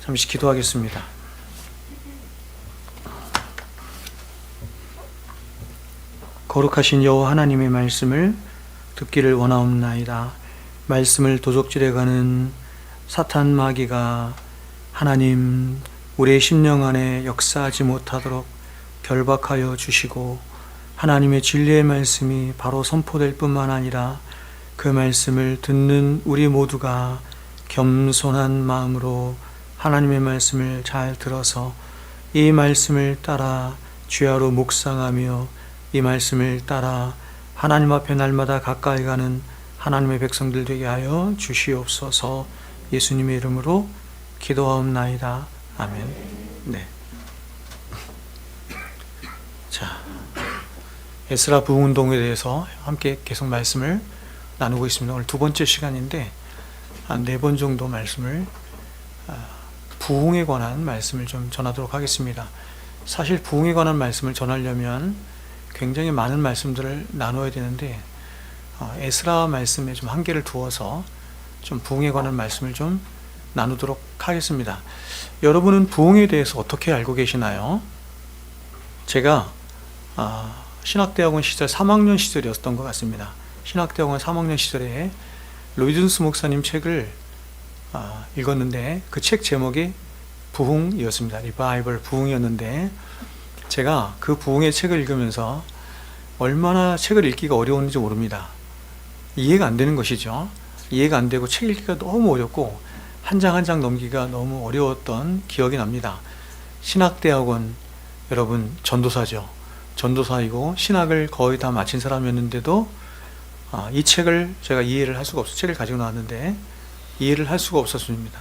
잠시 기도하겠습니다. 거룩하신 여호와 하나님의 말씀을 듣기를 원하옵나이다. 말씀을 도적질해가는 사탄 마귀가 하나님 우리의 심령 안에 역사하지 못하도록 결박하여 주시고, 하나님의 진리의 말씀이 바로 선포될 뿐만 아니라 그 말씀을 듣는 우리 모두가 겸손한 마음으로 하나님의 말씀을 잘 들어서 이 말씀을 따라 주야로 묵상하며 이 말씀을 따라 하나님 앞에 날마다 가까이 가는 하나님의 백성들 되게 하여 주시옵소서. 예수님의 이름으로 기도하옵나이다. 아멘. 네. 자, 에스라 부흥운동에 대해서 함께 계속 말씀을 나누고 있습니다. 오늘 두 번째 시간인데 한 4번 정도 말씀을 부흥에 관한 말씀을 좀 전하도록 하겠습니다. 사실 부흥에 관한 말씀을 전하려면 굉장히 많은 말씀들을 나눠야 되는데 에스라 말씀에 좀 한계를 두어서 좀 부흥에 관한 말씀을 좀 나누도록 하겠습니다. 여러분은 부흥에 대해서 어떻게 알고 계시나요? 제가 신학대학원 시절 3학년 시절이었던 것 같습니다. 신학대학원 3학년 시절에 로이든스 목사님 책을 읽었는데 그 책 제목이 부흥이었습니다. 리바이벌, 부흥이었는데 제가 그 부흥의 책을 읽으면서 얼마나 책을 읽기가 어려웠는지 모릅니다. 이해가 안 되는 것이죠. 이해가 안 되고 책 읽기가 너무 어렵고 한 장 한 장 넘기기가 너무 어려웠던 기억이 납니다. 신학대학원, 여러분 전도사죠. 전도사이고 신학을 거의 다 마친 사람이었는데도 이 책을 제가 이해를 할 수가 없어요. 책을 가지고 나왔는데 이해를 할 수가 없었습니다.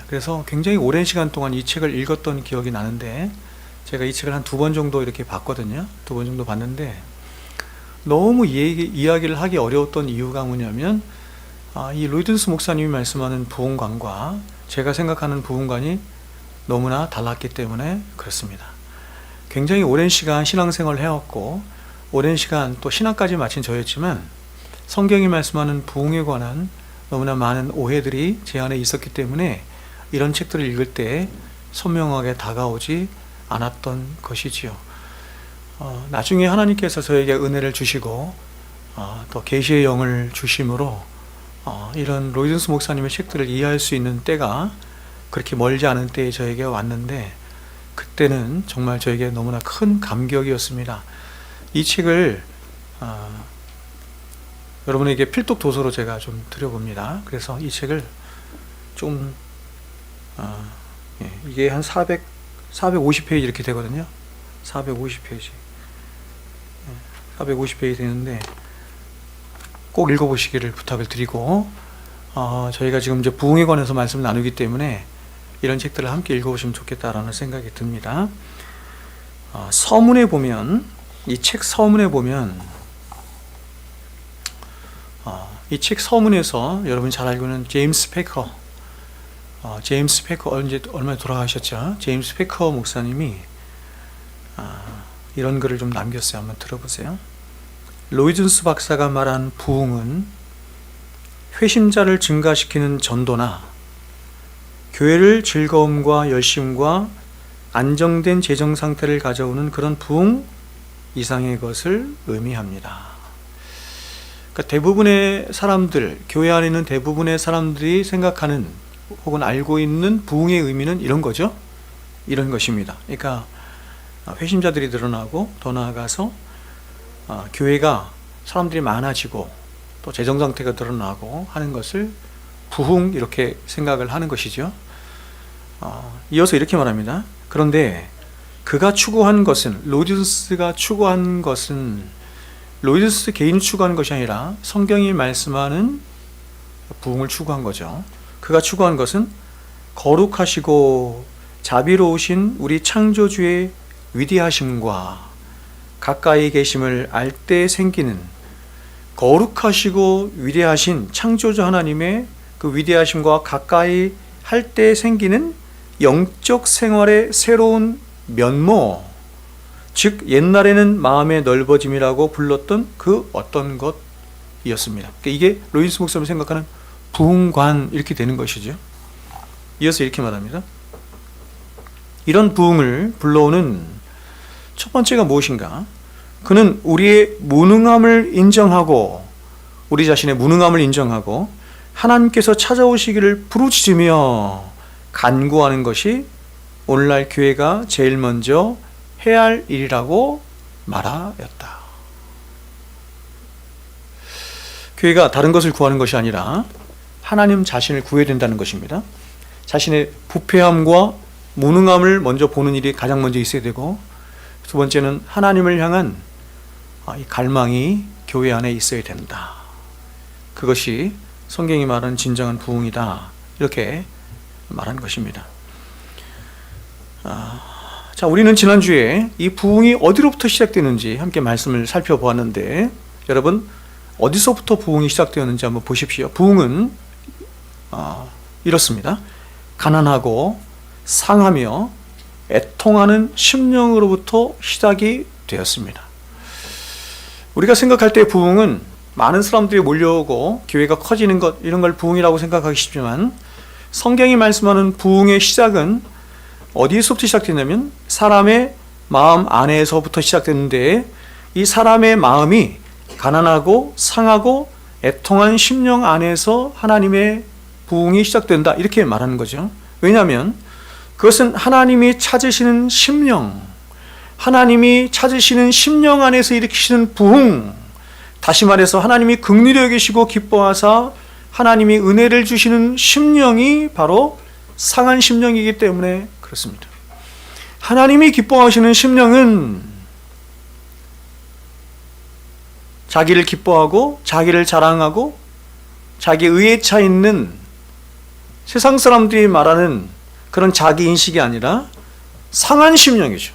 그래서 굉장히 오랜 시간 동안 이 책을 읽었던 기억이 나는데, 제가 이 책을 한 2번 정도 이렇게 봤거든요. 2번 정도 봤는데 너무 이야기를 하기 어려웠던 이유가 뭐냐면 이 로이든스 목사님이 말씀하는 부흥관과 제가 생각하는 부흥관이 너무나 달랐기 때문에 그렇습니다. 굉장히 오랜 시간 신앙생활을 해왔고 오랜 시간 또 신학까지 마친 저였지만 성경이 말씀하는 부흥에 관한 너무나 많은 오해들이 제 안에 있었기 때문에 이런 책들을 읽을 때 선명하게 다가오지 않았던 것이지요. 나중에 하나님께서 저에게 은혜를 주시고 또 계시의 영을 주심으로 이런 로이든스 목사님의 책들을 이해할 수 있는 때가 그렇게 멀지 않은 때에 저에게 왔는데, 그때는 정말 저에게 너무나 큰 감격이었습니다. 이 책을 여러분에게 필독 도서로 제가 좀 드려봅니다. 그래서 이 책을 좀 이게 한 450페이지 이렇게 되거든요. 450페이지 450페이지 되는데 꼭 읽어보시기를 부탁을 드리고, 저희가 지금 이제 부흥에 관해서 말씀을 나누기 때문에 이런 책들을 함께 읽어보시면 좋겠다라는 생각이 듭니다. 서문에 보면, 이 책 서문에 보면 이 책 서문에서 여러분이 잘 알고 있는 제임스 패커, 얼마 돌아가셨죠? 제임스 패커 목사님이 이런 글을 좀 남겼어요. 한번 들어보세요. 로이든스 박사가 말한 부흥은 회심자를 증가시키는 전도나 교회를 즐거움과 열심과 안정된 재정 상태를 가져오는 그런 부흥 이상의 것을 의미합니다. 그러니까 대부분의 사람들, 교회 안에 있는 대부분의 사람들이 생각하는 혹은 알고 있는 부흥의 의미는 이런 거죠. 이런 것입니다. 그러니까 회심자들이 늘어나고 더 나아가서 교회가 사람들이 많아지고 또 재정 상태가 늘어나고 하는 것을 부흥, 이렇게 생각을 하는 것이죠. 이어서 이렇게 말합니다. 그런데 그가 추구한 것은, 로이든스가 추구한 것은 로이든스 개인이 추구한 것이 아니라 성경이 말씀하는 부흥을 추구한 거죠. 그가 추구한 것은 거룩하시고 자비로우신 우리 창조주의 위대하심과 가까이 계심을 알 때 생기는, 거룩하시고 위대하신 창조주 하나님의 그 위대하심과 가까이 할 때 생기는 영적 생활의 새로운 면모, 즉 옛날에는 마음의 넓어짐이라고 불렀던 그 어떤 것이었습니다. 그러니까 이게 로이든스 목사님이 생각하는 부흥관, 이렇게 되는 것이죠. 이어서 이렇게 말합니다. 이런 부흥을 불러오는 첫 번째가 무엇인가? 그는 우리의 무능함을 인정하고, 우리 자신의 무능함을 인정하고 하나님께서 찾아오시기를 부르짖으며 간구하는 것이 오늘날 교회가 제일 먼저 해야 할 일이라고 말하였다. 교회가 다른 것을 구하는 것이 아니라 하나님 자신을 구해야 된다는 것입니다. 자신의 부패함과 무능함을 먼저 보는 일이 가장 먼저 있어야 되고, 두 번째는 하나님을 향한 이 갈망이 교회 안에 있어야 된다. 그것이 성경이 말하는 진정한 부흥이다. 이렇게 말한 것입니다. 자, 우리는 지난주에 이 부흥이 어디로부터 시작되는지 함께 말씀을 살펴보았는데, 여러분 어디서부터 부흥이 시작되었는지 한번 보십시오. 부흥은 이렇습니다. 가난하고 상하며 애통하는 심령으로부터 시작이 되었습니다. 우리가 생각할 때 부흥은 많은 사람들이 몰려오고 교회가 커지는 것, 이런 걸 부흥이라고 생각하기 쉽지만, 성경이 말씀하는 부흥의 시작은 어디에서부터 시작되냐면 사람의 마음 안에서부터 시작되는데, 이 사람의 마음이 가난하고 상하고 애통한 심령 안에서 하나님의 부흥이 시작된다, 이렇게 말하는 거죠. 왜냐하면 그것은 하나님이 찾으시는 심령, 하나님이 찾으시는 심령 안에서 일으키시는 부흥, 다시 말해서 하나님이 긍휼히 여기시고 기뻐하사 하나님이 은혜를 주시는 심령이 바로 상한 심령이기 때문에 그렇습니다. 하나님이 기뻐하시는 심령은 자기를 기뻐하고 자기를 자랑하고 자기 의에 차 있는 세상 사람들이 말하는 그런 자기 인식이 아니라 상한 심령이죠.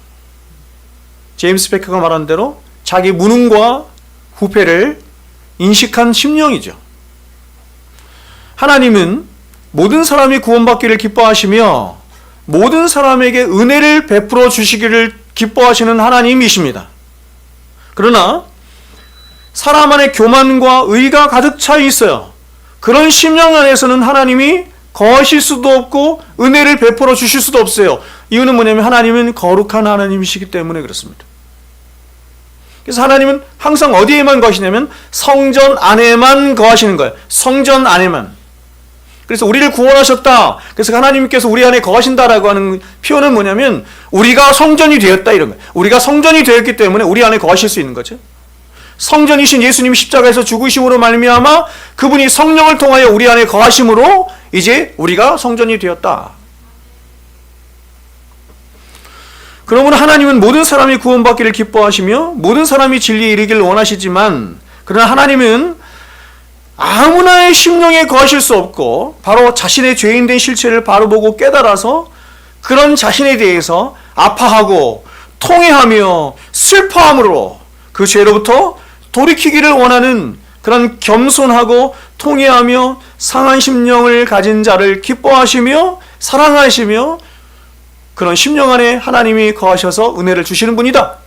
제임스 베커가 말한 대로 자기 무능과 부패를 인식한 심령이죠. 하나님은 모든 사람이 구원받기를 기뻐하시며 모든 사람에게 은혜를 베풀어 주시기를 기뻐하시는 하나님이십니다. 그러나 사람 안에 교만과 의가 가득 차 있어요. 그런 심령 안에서는 하나님이 거하실 수도 없고 은혜를 베풀어 주실 수도 없어요. 이유는 뭐냐면 하나님은 거룩한 하나님이시기 때문에 그렇습니다. 그래서 하나님은 항상 어디에만 거하시냐면 성전 안에만 거하시는 거예요. 성전 안에만. 그래서 우리를 구원하셨다. 그래서 하나님께서 우리 안에 거하신다라고 하는 표현은 뭐냐면 우리가 성전이 되었다, 이런 거예요. 우리가 성전이 되었기 때문에 우리 안에 거하실 수 있는 거죠. 성전이신 예수님 십자가에서 죽으심으로 말미암아 그분이 성령을 통하여 우리 안에 거하심으로 이제 우리가 성전이 되었다. 그러므로 하나님은 모든 사람이 구원받기를 기뻐하시며 모든 사람이 진리에 이르기를 원하시지만, 그러나 하나님은 아무나의 심령에 거하실 수 없고 바로 자신의 죄인된 실체를 바로 보고 깨달아서 그런 자신에 대해서 아파하고 통회하며 슬퍼함으로 그 죄로부터 돌이키기를 원하는 그런 겸손하고 통회하며 상한 심령을 가진 자를 기뻐하시며 사랑하시며 그런 심령 안에 하나님이 거하셔서 은혜를 주시는 분이다.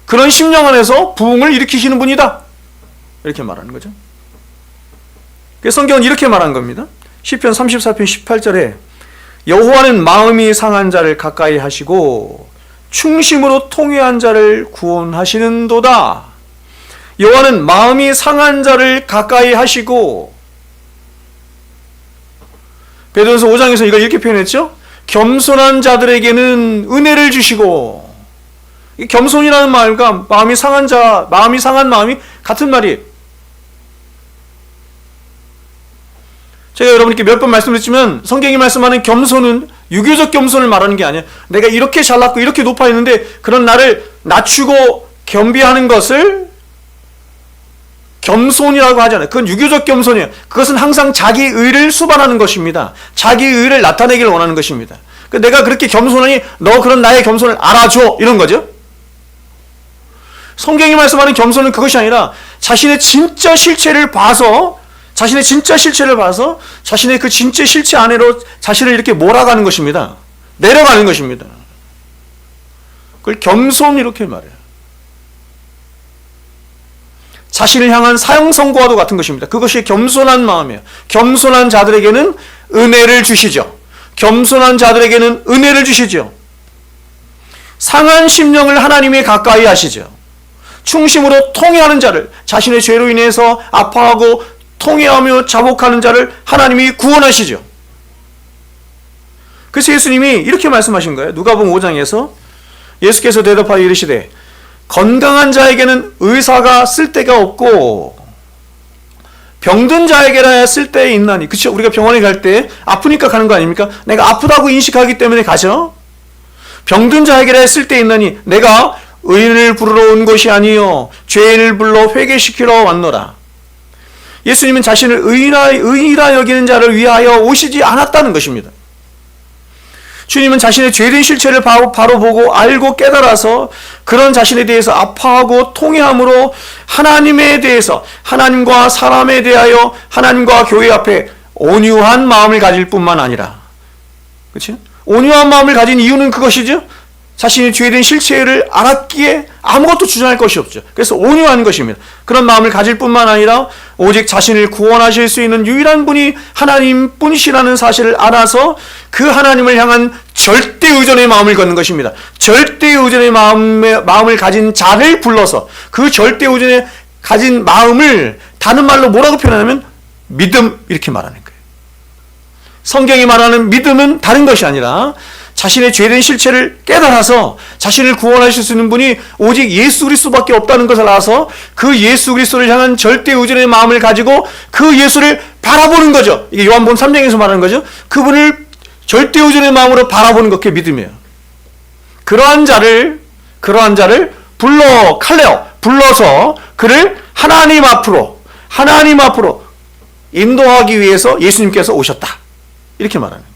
그런 심령 안에서 부흥을 일으키시는 분이다. 이렇게 말하는 거죠. 그래서 성경은 이렇게 말한 겁니다. 시편 34편 18절에 여호와는 마음이 상한 자를 가까이 하시고 충심으로 통회한 자를 구원하시는도다. 여호와는 마음이 상한 자를 가까이 하시고, 베드로전서 5장에서 이걸 이렇게 표현했죠. 겸손한 자들에게는 은혜를 주시고, 이 겸손이라는 말과 마음이 상한 자, 마음이 상한 마음이 같은 말이에요. 제가 여러분께 몇 번 말씀드렸지만 성경이 말씀하는 겸손은 유교적 겸손을 말하는 게 아니에요. 내가 이렇게 잘났고 이렇게 높아 있는데 그런 나를 낮추고 겸비하는 것을 겸손이라고 하잖아요. 그건 유교적 겸손이에요. 그것은 항상 자기 의를 수반하는 것입니다. 자기 의를 나타내기를 원하는 것입니다. 내가 그렇게 겸손하니 너 그런 나의 겸손을 알아줘, 이런 거죠. 성경이 말씀하는 겸손은 그것이 아니라 자신의 진짜 실체를 봐서 자신의 그 진짜 실체 안으로 자신을 이렇게 몰아가는 것입니다. 내려가는 것입니다. 그걸 겸손, 이렇게 말해요. 자신을 향한 사형선고와도 같은 것입니다. 그것이 겸손한 마음이에요. 겸손한 자들에게는 은혜를 주시죠. 겸손한 자들에게는 은혜를 주시죠. 상한 심령을 하나님이 가까이 하시죠. 충심으로 통회하는 자를, 자신의 죄로 인해서 아파하고 통회하며 자복하는 자를 하나님이 구원하시죠. 그래서 예수님이 이렇게 말씀하신 거예요. 누가복음 5장에서 예수께서 대답하여 이르시되 건강한 자에게는 의사가 쓸데가 없고 병든 자에게라야 쓸데 있나니. 그렇죠? 우리가 병원에 갈 때 아프니까 가는 거 아닙니까? 내가 아프다고 인식하기 때문에 가죠. 병든 자에게라야 쓸데 있나니 내가 의인을 부르러 온 것이 아니요 죄인을 불러 회개시키러 왔노라. 예수님은 자신을 의인이라 여기는 자를 위하여 오시지 않았다는 것입니다. 주님은 자신의 죄된 실체를 바로 보고 알고 깨달아서 그런 자신에 대해서 아파하고 통회함으로 하나님에 대해서, 하나님과 사람에 대하여 하나님과 교회 앞에 온유한 마음을 가질 뿐만 아니라, 그렇죠? 온유한 마음을 가진 이유는 그것이죠. 자신이 죄된 실체를 알았기에 아무것도 주장할 것이 없죠. 그래서 온유한 것입니다. 그런 마음을 가질 뿐만 아니라 오직 자신을 구원하실 수 있는 유일한 분이 하나님뿐이시라는 사실을 알아서 그 하나님을 향한 절대 의존의 마음을 갖는 것입니다. 절대 의존의 마음을 가진 자를 불러서 그 절대 의존의 가진 마음을 다른 말로 뭐라고 표현하냐면 믿음, 이렇게 말하는 거예요. 성경이 말하는 믿음은 다른 것이 아니라 자신의 죄된 실체를 깨달아서 자신을 구원하실 수 있는 분이 오직 예수 그리스도밖에 없다는 것을 알아서 그 예수 그리스도를 향한 절대 의존의 마음을 가지고 그 예수를 바라보는 거죠. 이게 요한복음 3장에서 말하는 거죠. 그분을 절대 의존의 마음으로 바라보는 것, 그게 믿음이에요. 그러한 자를 불러서 그를 하나님 앞으로 인도하기 위해서 예수님께서 오셨다, 이렇게 말하는 거예요.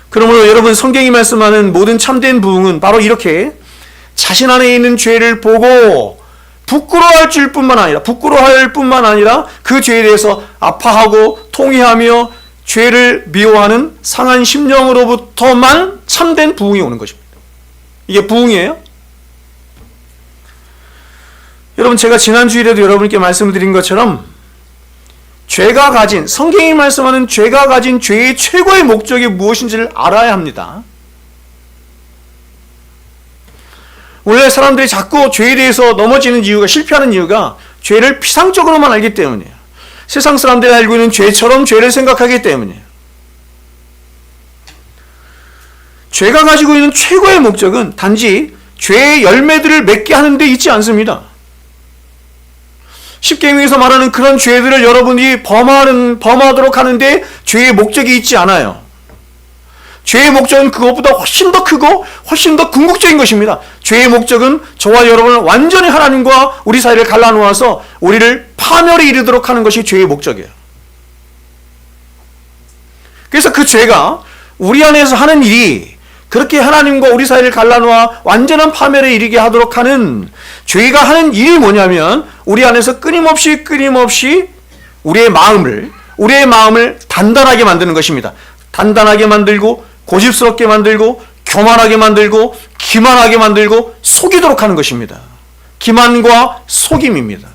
그러므로 여러분, 성경이 말씀하는 모든 참된 부흥은 바로 이렇게 자신 안에 있는 죄를 보고 부끄러워할 뿐만 아니라 그 죄에 대해서 아파하고 통회하며 죄를 미워하는 상한 심령으로부터만 참된 부흥이 오는 것입니다. 이게 부흥이에요. 여러분, 제가 지난 주일에도 여러분께 말씀을 드린 것처럼 성경이 말씀하는 죄가 가진 죄의 최고의 목적이 무엇인지를 알아야 합니다. 원래 사람들이 자꾸 죄에 대해서 넘어지는 이유가, 실패하는 이유가 죄를 피상적으로만 알기 때문이에요. 세상 사람들이 알고 있는 죄처럼 죄를 생각하기 때문이에요. 죄가 가지고 있는 최고의 목적은 단지 죄의 열매들을 맺게 하는 데 있지 않습니다. 십계명에서 말하는 그런 죄들을 여러분이 범하도록 하는데 죄의 목적이 있지 않아요. 죄의 목적은 그것보다 훨씬 더 크고 훨씬 더 궁극적인 것입니다. 죄의 목적은 저와 여러분을 완전히 하나님과 우리 사이를 갈라놓아서 우리를 파멸에 이르도록 하는 것이 죄의 목적이에요. 그래서 그 죄가 우리 안에서 하는 일이 그렇게 하나님과 우리 사이를 갈라놓아 완전한 파멸에 이르게 하도록 하는, 죄가 하는 일이 뭐냐면 우리 안에서 끊임없이 우리의 마음을 단단하게 만드는 것입니다. 단단하게 만들고 고집스럽게 만들고 교만하게 만들고 기만하게 만들고 속이도록 하는 것입니다. 기만과 속임입니다.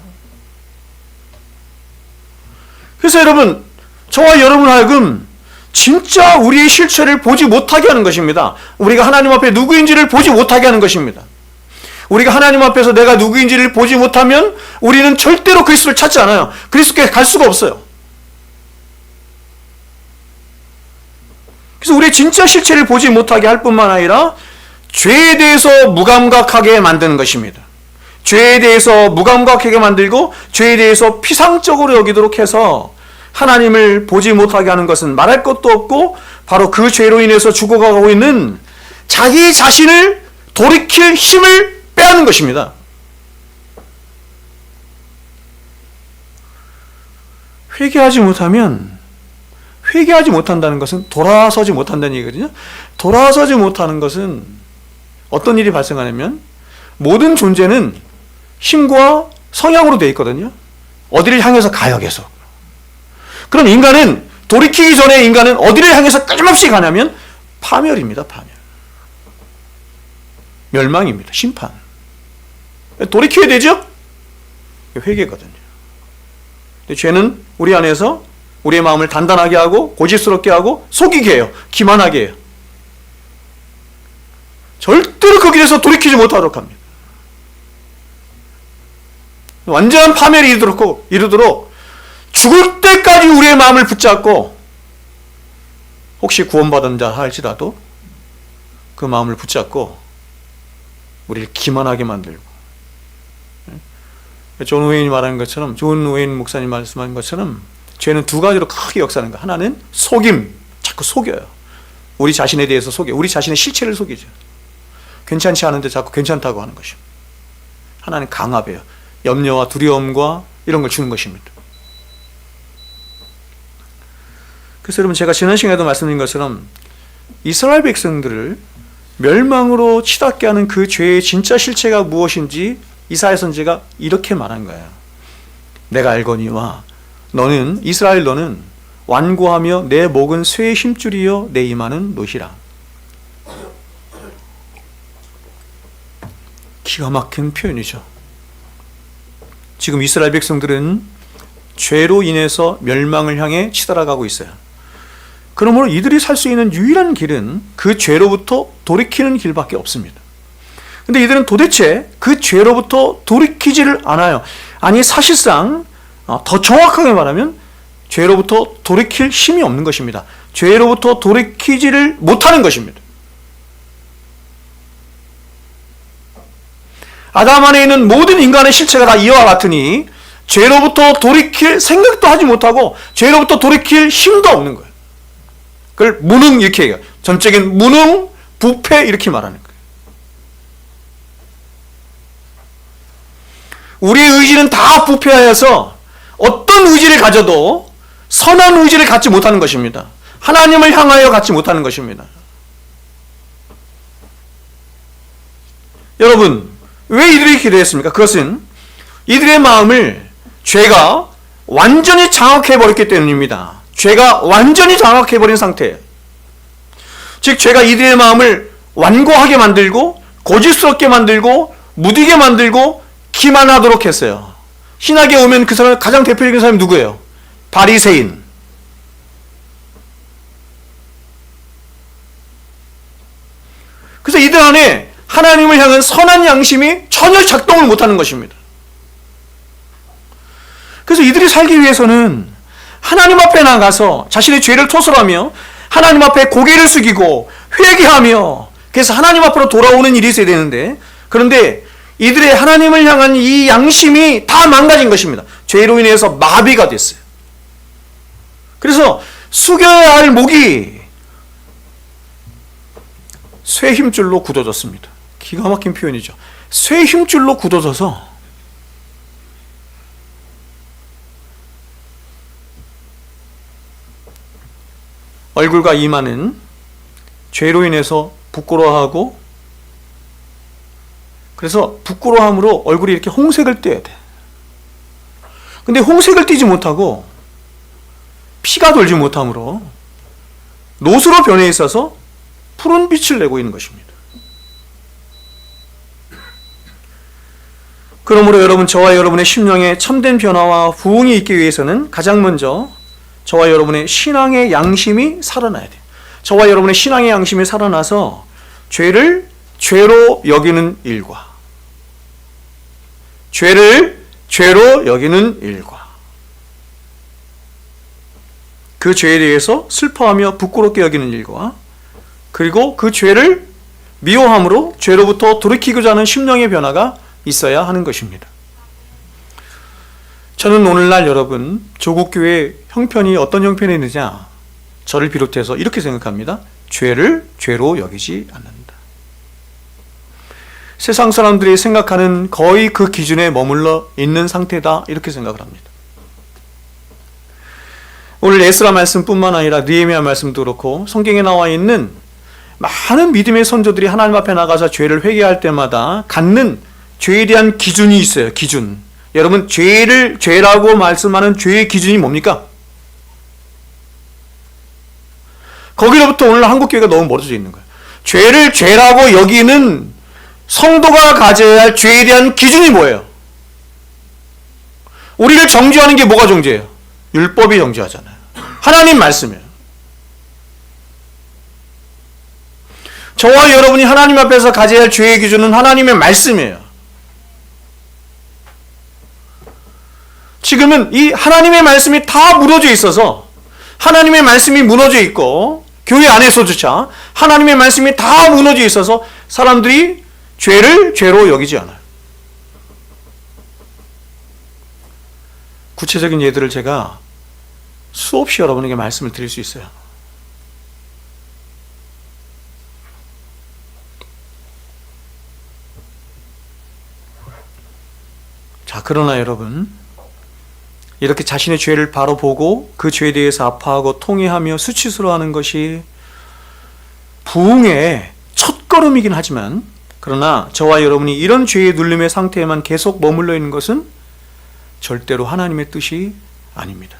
그래서 여러분, 저와 여러분 하여금 진짜 우리의 실체를 보지 못하게 하는 것입니다. 우리가 하나님 앞에 누구인지를 보지 못하게 하는 것입니다. 우리가 하나님 앞에서 내가 누구인지를 보지 못하면 우리는 절대로 그리스도를 찾지 않아요. 그리스도께 갈 수가 없어요. 그래서 우리의 진짜 실체를 보지 못하게 할 뿐만 아니라 죄에 대해서 무감각하게 만드는 것입니다. 죄에 대해서 무감각하게 만들고 죄에 대해서 피상적으로 여기도록 해서 하나님을 보지 못하게 하는 것은 말할 것도 없고 바로 그 죄로 인해서 죽어가고 있는 자기 자신을 돌이킬 힘을 빼앗는 것입니다. 회개하지 못한다는 것은 돌아서지 못한다는 얘기거든요. 돌아서지 못하는 것은 어떤 일이 발생하냐면 모든 존재는 힘과 성향으로 되어 있거든요. 어디를 향해서 가요, 계속. 그럼 인간은 돌이키기 전에 인간은 어디를 향해서 끊임없이 가냐면 파멸입니다. 파멸. 멸망입니다. 심판. 돌이켜야 되죠? 회개거든요. 근데 죄는 우리 안에서 우리의 마음을 단단하게 하고 고집스럽게 하고 속이게 해요. 기만하게 해요. 절대로 그 길에서 돌이키지 못하도록 합니다. 완전한 파멸이 이르도록 죽을 때까지 우리의 마음을 붙잡고, 혹시 구원받은 자 할지라도 그 마음을 붙잡고 우리를 기만하게 만들고, 존 우웨인이 말하는 것처럼, 존 우웨인 목사님 말씀하는 것처럼 죄는 두 가지로 크게 역사하는 거예요. 하나는 속임, 자꾸 속여요. 우리 자신에 대해서 속여, 우리 자신의 실체를 속이죠. 괜찮지 않은데 자꾸 괜찮다고 하는 것입니다. 하나는 강압이에요. 염려와 두려움과 이런 걸 주는 것입니다. 그래서 여러분, 제가 지난 시간에도 말씀드린 것처럼 이스라엘 백성들을 멸망으로 치닫게 하는 그 죄의 진짜 실체가 무엇인지 이사야 선지자가 이렇게 말한 거예요. 내가 알거니와 너는, 이스라엘 너는 완고하며 내 목은 쇠의 힘줄이요 내 이마는 노시라. 기가 막힌 표현이죠. 지금 이스라엘 백성들은 죄로 인해서 멸망을 향해 치달아가고 있어요. 그러므로 이들이 살 수 있는 유일한 길은 그 죄로부터 돌이키는 길밖에 없습니다. 근데 이들은 도대체 그 죄로부터 돌이키지를 않아요. 아니, 사실상 더 정확하게 말하면 죄로부터 돌이킬 힘이 없는 것입니다. 죄로부터 돌이키지를 못하는 것입니다. 아담 안에 있는 모든 인간의 실체가 다 이와 같으니 죄로부터 돌이킬 생각도 하지 못하고 죄로부터 돌이킬 힘도 없는 거예요. 그걸 무능 이렇게 해요. 전적인 무능, 부패 이렇게 말하는 거예요. 우리의 의지는 다 부패하여서 어떤 의지를 가져도 선한 의지를 갖지 못하는 것입니다. 하나님을 향하여 갖지 못하는 것입니다. 여러분, 왜 이들이 기도했습니까? 그것은 이들의 마음을 죄가 완전히 장악해버렸기 때문입니다. 죄가 완전히 장악해버린 상태예요. 즉, 죄가 이들의 마음을 완고하게 만들고 고집스럽게 만들고 무디게 만들고 기만하도록 했어요. 신학에 오면 그 사람 가장 대표적인 사람이 누구예요? 바리새인. 그래서 이들 안에 하나님을 향한 선한 양심이 전혀 작동을 못하는 것입니다. 그래서 이들이 살기 위해서는 하나님 앞에 나가서 자신의 죄를 토설하며 하나님 앞에 고개를 숙이고 회개하며, 그래서 하나님 앞으로 돌아오는 일이 있어야 되는데, 그런데 이들의 하나님을 향한 이 양심이 다 망가진 것입니다. 죄로 인해서 마비가 됐어요. 그래서 숙여야 할 목이 쇠 힘줄로 굳어졌습니다. 기가 막힌 표현이죠. 쇠 힘줄로 굳어져서 얼굴과 이마는 죄로 인해서 부끄러워하고, 그래서 부끄러움으로 얼굴이 이렇게 홍색을 띠어야 돼. 근데 홍색을 띠지 못하고 피가 돌지 못함으로 노수로 변해 있어서 푸른 빛을 내고 있는 것입니다. 그러므로 여러분, 저와 여러분의 심령에 참된 변화와 부흥이 있기 위해서는 가장 먼저 저와 여러분의 신앙의 양심이 살아나야 돼요. 저와 여러분의 신앙의 양심이 살아나서 죄를 죄로 여기는 일과, 죄를 죄로 여기는 일과, 그 죄에 대해서 슬퍼하며 부끄럽게 여기는 일과, 그리고 그 죄를 미워함으로 죄로부터 돌이키고자 하는 심령의 변화가 있어야 하는 것입니다. 저는 오늘날 여러분, 조국교회 형편이 어떤 형편에 있느냐, 저를 비롯해서 이렇게 생각합니다. 죄를 죄로 여기지 않는다. 세상 사람들이 생각하는 거의 그 기준에 머물러 있는 상태다, 이렇게 생각을 합니다. 오늘 에스라 말씀뿐만 아니라 느헤미야 말씀도 그렇고 성경에 나와 있는 많은 믿음의 선조들이 하나님 앞에 나가서 죄를 회개할 때마다 갖는 죄에 대한 기준이 있어요. 기준. 여러분, 죄를 죄라고 말씀하는 죄의 기준이 뭡니까? 거기로부터 오늘 한국교회가 너무 멀어져 있는 거예요. 죄를 죄라고 여기는 성도가 가져야 할 죄에 대한 기준이 뭐예요? 우리를 정죄하는 게 뭐가 정죄예요? 율법이 정죄하잖아요. 하나님 말씀이에요. 저와 여러분이 하나님 앞에서 가져야 할 죄의 기준은 하나님의 말씀이에요. 지금은 이 하나님의 말씀이 다 무너져 있어서, 하나님의 말씀이 무너져 있고 교회 안에서조차 하나님의 말씀이 다 무너져 있어서 사람들이 죄를 죄로 여기지 않아요. 구체적인 예들을 제가 수없이 여러분에게 말씀을 드릴 수 있어요. 자, 그러나 여러분, 이렇게 자신의 죄를 바로 보고 그 죄에 대해서 아파하고 통회하며 수치스러워하는 것이 부흥의 첫걸음이긴 하지만, 그러나 저와 여러분이 이런 죄의 눌림의 상태에만 계속 머물러 있는 것은 절대로 하나님의 뜻이 아닙니다.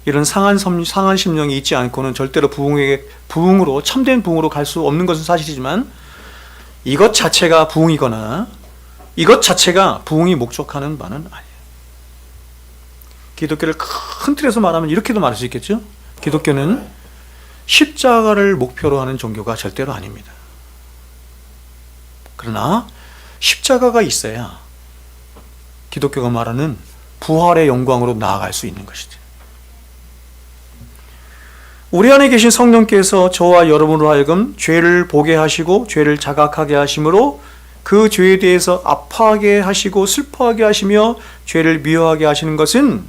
이런 상한 심령이 있지 않고는 절대로 부흥으로, 참된 부흥으로 갈 수 없는 것은 사실이지만, 이것 자체가 부흥이거나 이것 자체가 부흥이 목적하는 바는 아니에요. 기독교를 큰 틀에서 말하면 이렇게도 말할 수 있겠죠. 기독교는 십자가를 목표로 하는 종교가 절대로 아닙니다. 그러나 십자가가 있어야 기독교가 말하는 부활의 영광으로 나아갈 수 있는 것이죠. 우리 안에 계신 성령께서 저와 여러분으로 하여금 죄를 보게 하시고 죄를 자각하게 하심으로 그 죄에 대해서 아파하게 하시고 슬퍼하게 하시며 죄를 미워하게 하시는 것은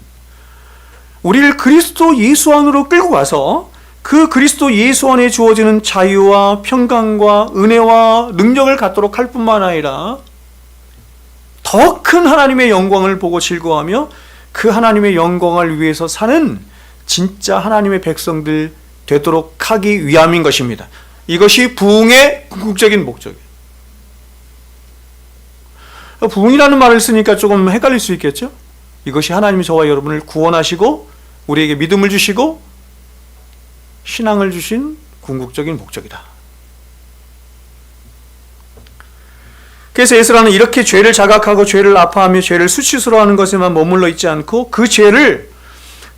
우리를 그리스도 예수 안으로 끌고 가서 그 그리스도 예수 안에 주어지는 자유와 평강과 은혜와 능력을 갖도록 할 뿐만 아니라 더 큰 하나님의 영광을 보고 즐거워하며 그 하나님의 영광을 위해서 사는 진짜 하나님의 백성들 되도록 하기 위함인 것입니다. 이것이 부흥의 궁극적인 목적이에요. 부흥이라는 말을 쓰니까 조금 헷갈릴 수 있겠죠? 이것이 하나님이 저와 여러분을 구원하시고 우리에게 믿음을 주시고 신앙을 주신 궁극적인 목적이다. 그래서 에스라는 이렇게 죄를 자각하고 죄를 아파하며 죄를 수치스러워하는 것에만 머물러 있지 않고 그 죄를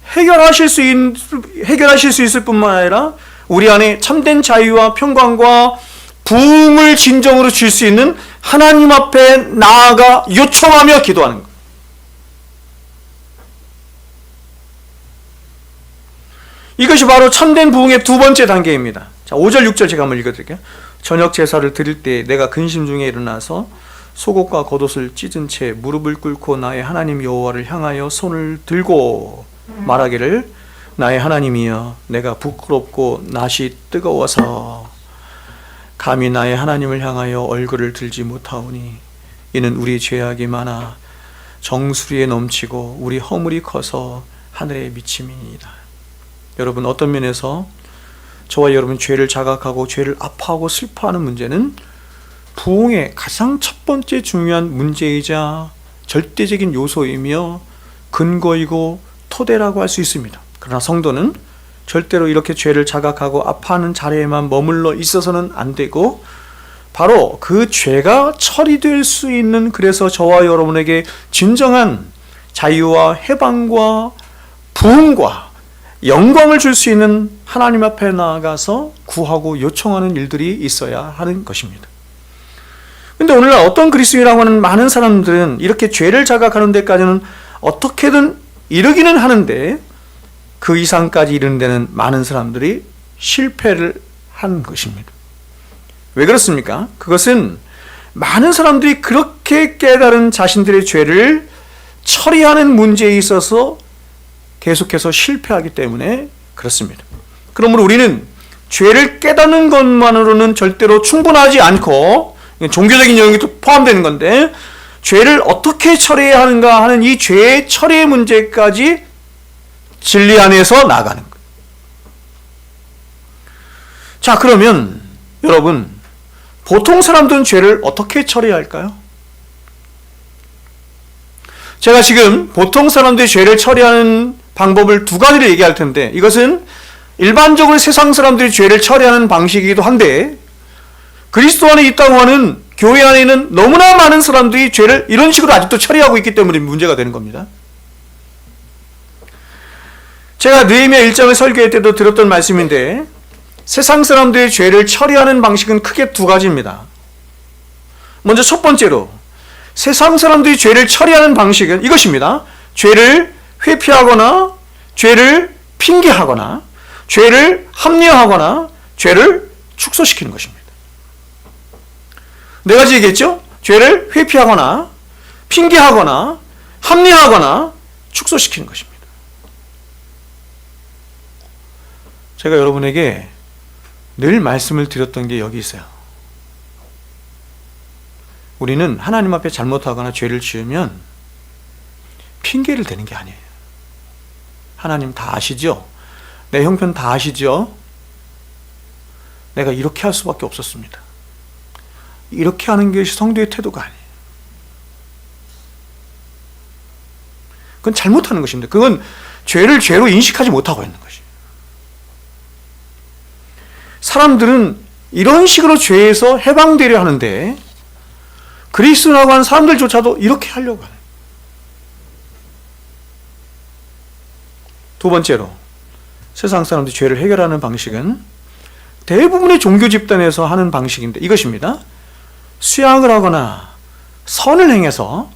해결하실 수 있을 뿐만 아니라 우리 안에 참된 자유와 평강과 부흥을 진정으로 줄 수 있는 하나님 앞에 나아가 요청하며 기도하는 것. 이것이 바로 참된 부흥의 두 번째 단계입니다. 자, 5절 6절 제가 한번 읽어드릴게요. 저녁 제사를 드릴 때 내가 근심 중에 일어나서 속옷과 겉옷을 찢은 채 무릎을 꿇고 나의 하나님 여호와를 향하여 손을 들고 말하기를 나의 하나님이여 내가 부끄럽고 낯이 뜨거워서 감히 나의 하나님을 향하여 얼굴을 들지 못하오니 이는 우리 죄악이 많아 정수리에 넘치고 우리 허물이 커서 하늘에 미침이니이다. 여러분, 어떤 면에서 저와 여러분 죄를 자각하고 죄를 아파하고 슬퍼하는 문제는 부흥의 가장 첫 번째 중요한 문제이자 절대적인 요소이며 근거이고 토대라고 할 수 있습니다. 그러나 성도는 절대로 이렇게 죄를 자각하고 아파하는 자리에만 머물러 있어서는 안 되고 바로 그 죄가 처리될 수 있는, 그래서 저와 여러분에게 진정한 자유와 해방과 부흥과 영광을 줄 수 있는 하나님 앞에 나아가서 구하고 요청하는 일들이 있어야 하는 것입니다. 근데 오늘날 어떤 그리스도인이라고 하는 많은 사람들은 이렇게 죄를 자각하는 데까지는 어떻게든 이르기는 하는데 그 이상까지 이르는 데는 많은 사람들이 실패를 한 것입니다. 왜 그렇습니까? 그것은 많은 사람들이 그렇게 깨달은 자신들의 죄를 처리하는 문제에 있어서 계속해서 실패하기 때문에 그렇습니다. 그러므로 우리는 죄를 깨닫는 것만으로는 절대로 충분하지 않고, 종교적인 영역이 또 포함되는 건데, 죄를 어떻게 처리해야 하는가 하는 이 죄의 처리의 문제까지 진리 안에서 나가는 거예요. 자, 그러면 여러분, 보통 사람들은 죄를 어떻게 처리할까요? 제가 지금 보통 사람들이 죄를 처리하는 방법을 두 가지를 얘기할 텐데, 이것은 일반적으로 세상 사람들이 죄를 처리하는 방식이기도 한데, 그리스도 안에 있다고 하는 교회 안에 있는 너무나 많은 사람들이 죄를 이런 식으로 아직도 처리하고 있기 때문에 문제가 되는 겁니다. 제가 느헤미야 1장을 설교할 때도 들었던 말씀인데 세상 사람들의 죄를 처리하는 방식은 크게 두 가지입니다. 먼저 첫 번째로 세상 사람들이 죄를 처리하는 방식은 이것입니다. 죄를 회피하거나 죄를 핑계하거나 죄를 합리화하거나 죄를 축소시키는 것입니다. 네 가지 얘기했죠? 죄를 회피하거나 핑계하거나 합리화하거나 축소시키는 것입니다. 제가 여러분에게 늘 말씀을 드렸던 게 여기 있어요. 우리는 하나님 앞에 잘못하거나 죄를 지으면 핑계를 대는 게 아니에요. 하나님 다 아시죠? 내 형편 다 아시죠? 내가 이렇게 할 수밖에 없었습니다. 이렇게 하는 것이 성도의 태도가 아니에요. 그건 잘못하는 것입니다. 그건 죄를 죄로 인식하지 못하고 있는 것이에요. 사람들은 이런 식으로 죄에서 해방되려 하는데 그리스도라고 하는 사람들조차도 이렇게 하려고 하는. 두 번째로 세상 사람들이 죄를 해결하는 방식은 대부분의 종교 집단에서 하는 방식인데 이것입니다. 수양을 하거나 선을 행해서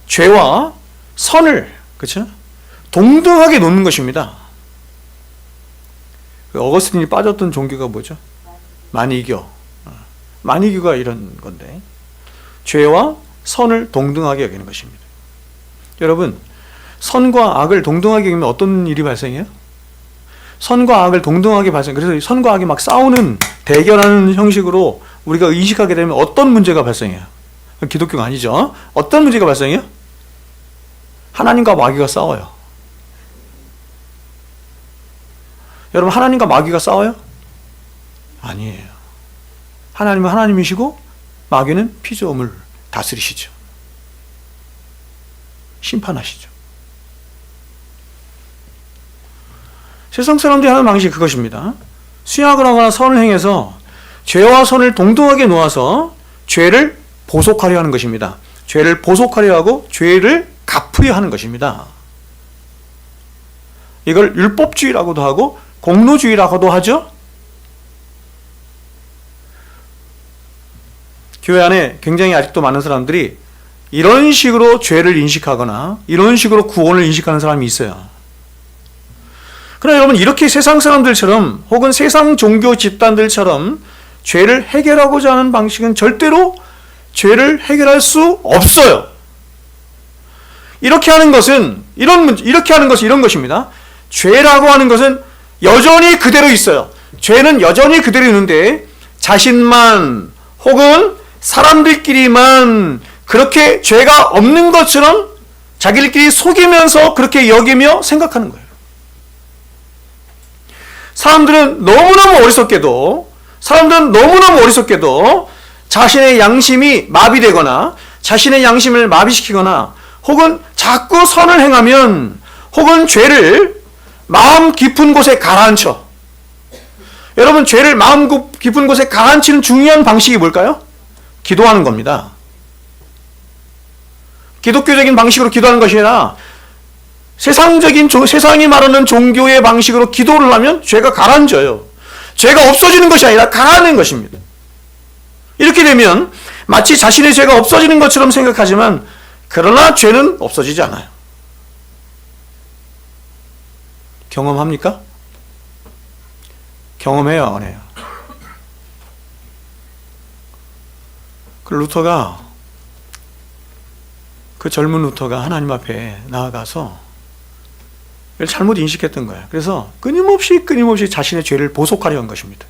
죄와 선을 그렇죠? 동등하게 놓는 것입니다. 어거스틴이 빠졌던 종교가 뭐죠? 마니교. 마니교가 이런 건데 죄와 선을 동등하게 여기는 것입니다. 여러분, 선과 악을 동등하게 여기면 어떤 일이 발생해요? 선과 악을 동등하게 그래서 선과 악이 막 싸우는 대결하는 형식으로 우리가 의식하게 되면 어떤 문제가 발생해요? 기독교가 아니죠. 어떤 문제가 발생해요? 하나님과 마귀가 싸워요. 여러분, 하나님과 마귀가 싸워요? 아니에요. 하나님은 하나님이시고 마귀는 피조물을 다스리시죠. 심판하시죠. 세상 사람들이 하는 방식이 그것입니다. 수약을 하거나 선을 행해서 죄와 선을 동등하게 놓아서 죄를 보속하려 하는 것입니다. 죄를 보속하려 하고 죄를 갚으려 하는 것입니다. 이걸 율법주의라고도 하고 공로주의라고도 하죠. 교회 안에 굉장히 아직도 많은 사람들이 이런 식으로 죄를 인식하거나 이런 식으로 구원을 인식하는 사람이 있어요. 그러나 여러분, 이렇게 세상 사람들처럼 혹은 세상 종교 집단들처럼 죄를 해결하고자 하는 방식은 절대로 죄를 해결할 수 없어요. 이렇게 하는 것은 이런 것입니다. 죄라고 하는 것은 여전히 그대로 있어요. 죄는 여전히 그대로 있는데 자신만 혹은 사람들끼리만 그렇게 죄가 없는 것처럼 자기들끼리 속이면서 그렇게 여기며 생각하는 거예요. 사람들은 너무너무 어리석게도 자신의 양심이 마비되거나 자신의 양심을 마비시키거나 혹은 자꾸 선을 행하면 혹은 죄를 마음 깊은 곳에 가라앉혀. 여러분, 죄를 마음 깊은 곳에 가라앉히는 중요한 방식이 뭘까요? 기도하는 겁니다. 기독교적인 방식으로 기도하는 것이 아니라 세상이 말하는 종교의 방식으로 기도를 하면 죄가 가라앉아요. 죄가 없어지는 것이 아니라 가라앉는 것입니다. 이렇게 되면 마치 자신의 죄가 없어지는 것처럼 생각하지만 그러나 죄는 없어지지 않아요. 경험합니까? 경험해요, 안 해요? 그 젊은 루터가 하나님 앞에 나아가서 잘못 인식했던 거예요. 그래서 끊임없이 자신의 죄를 보속하려 한 것입니다.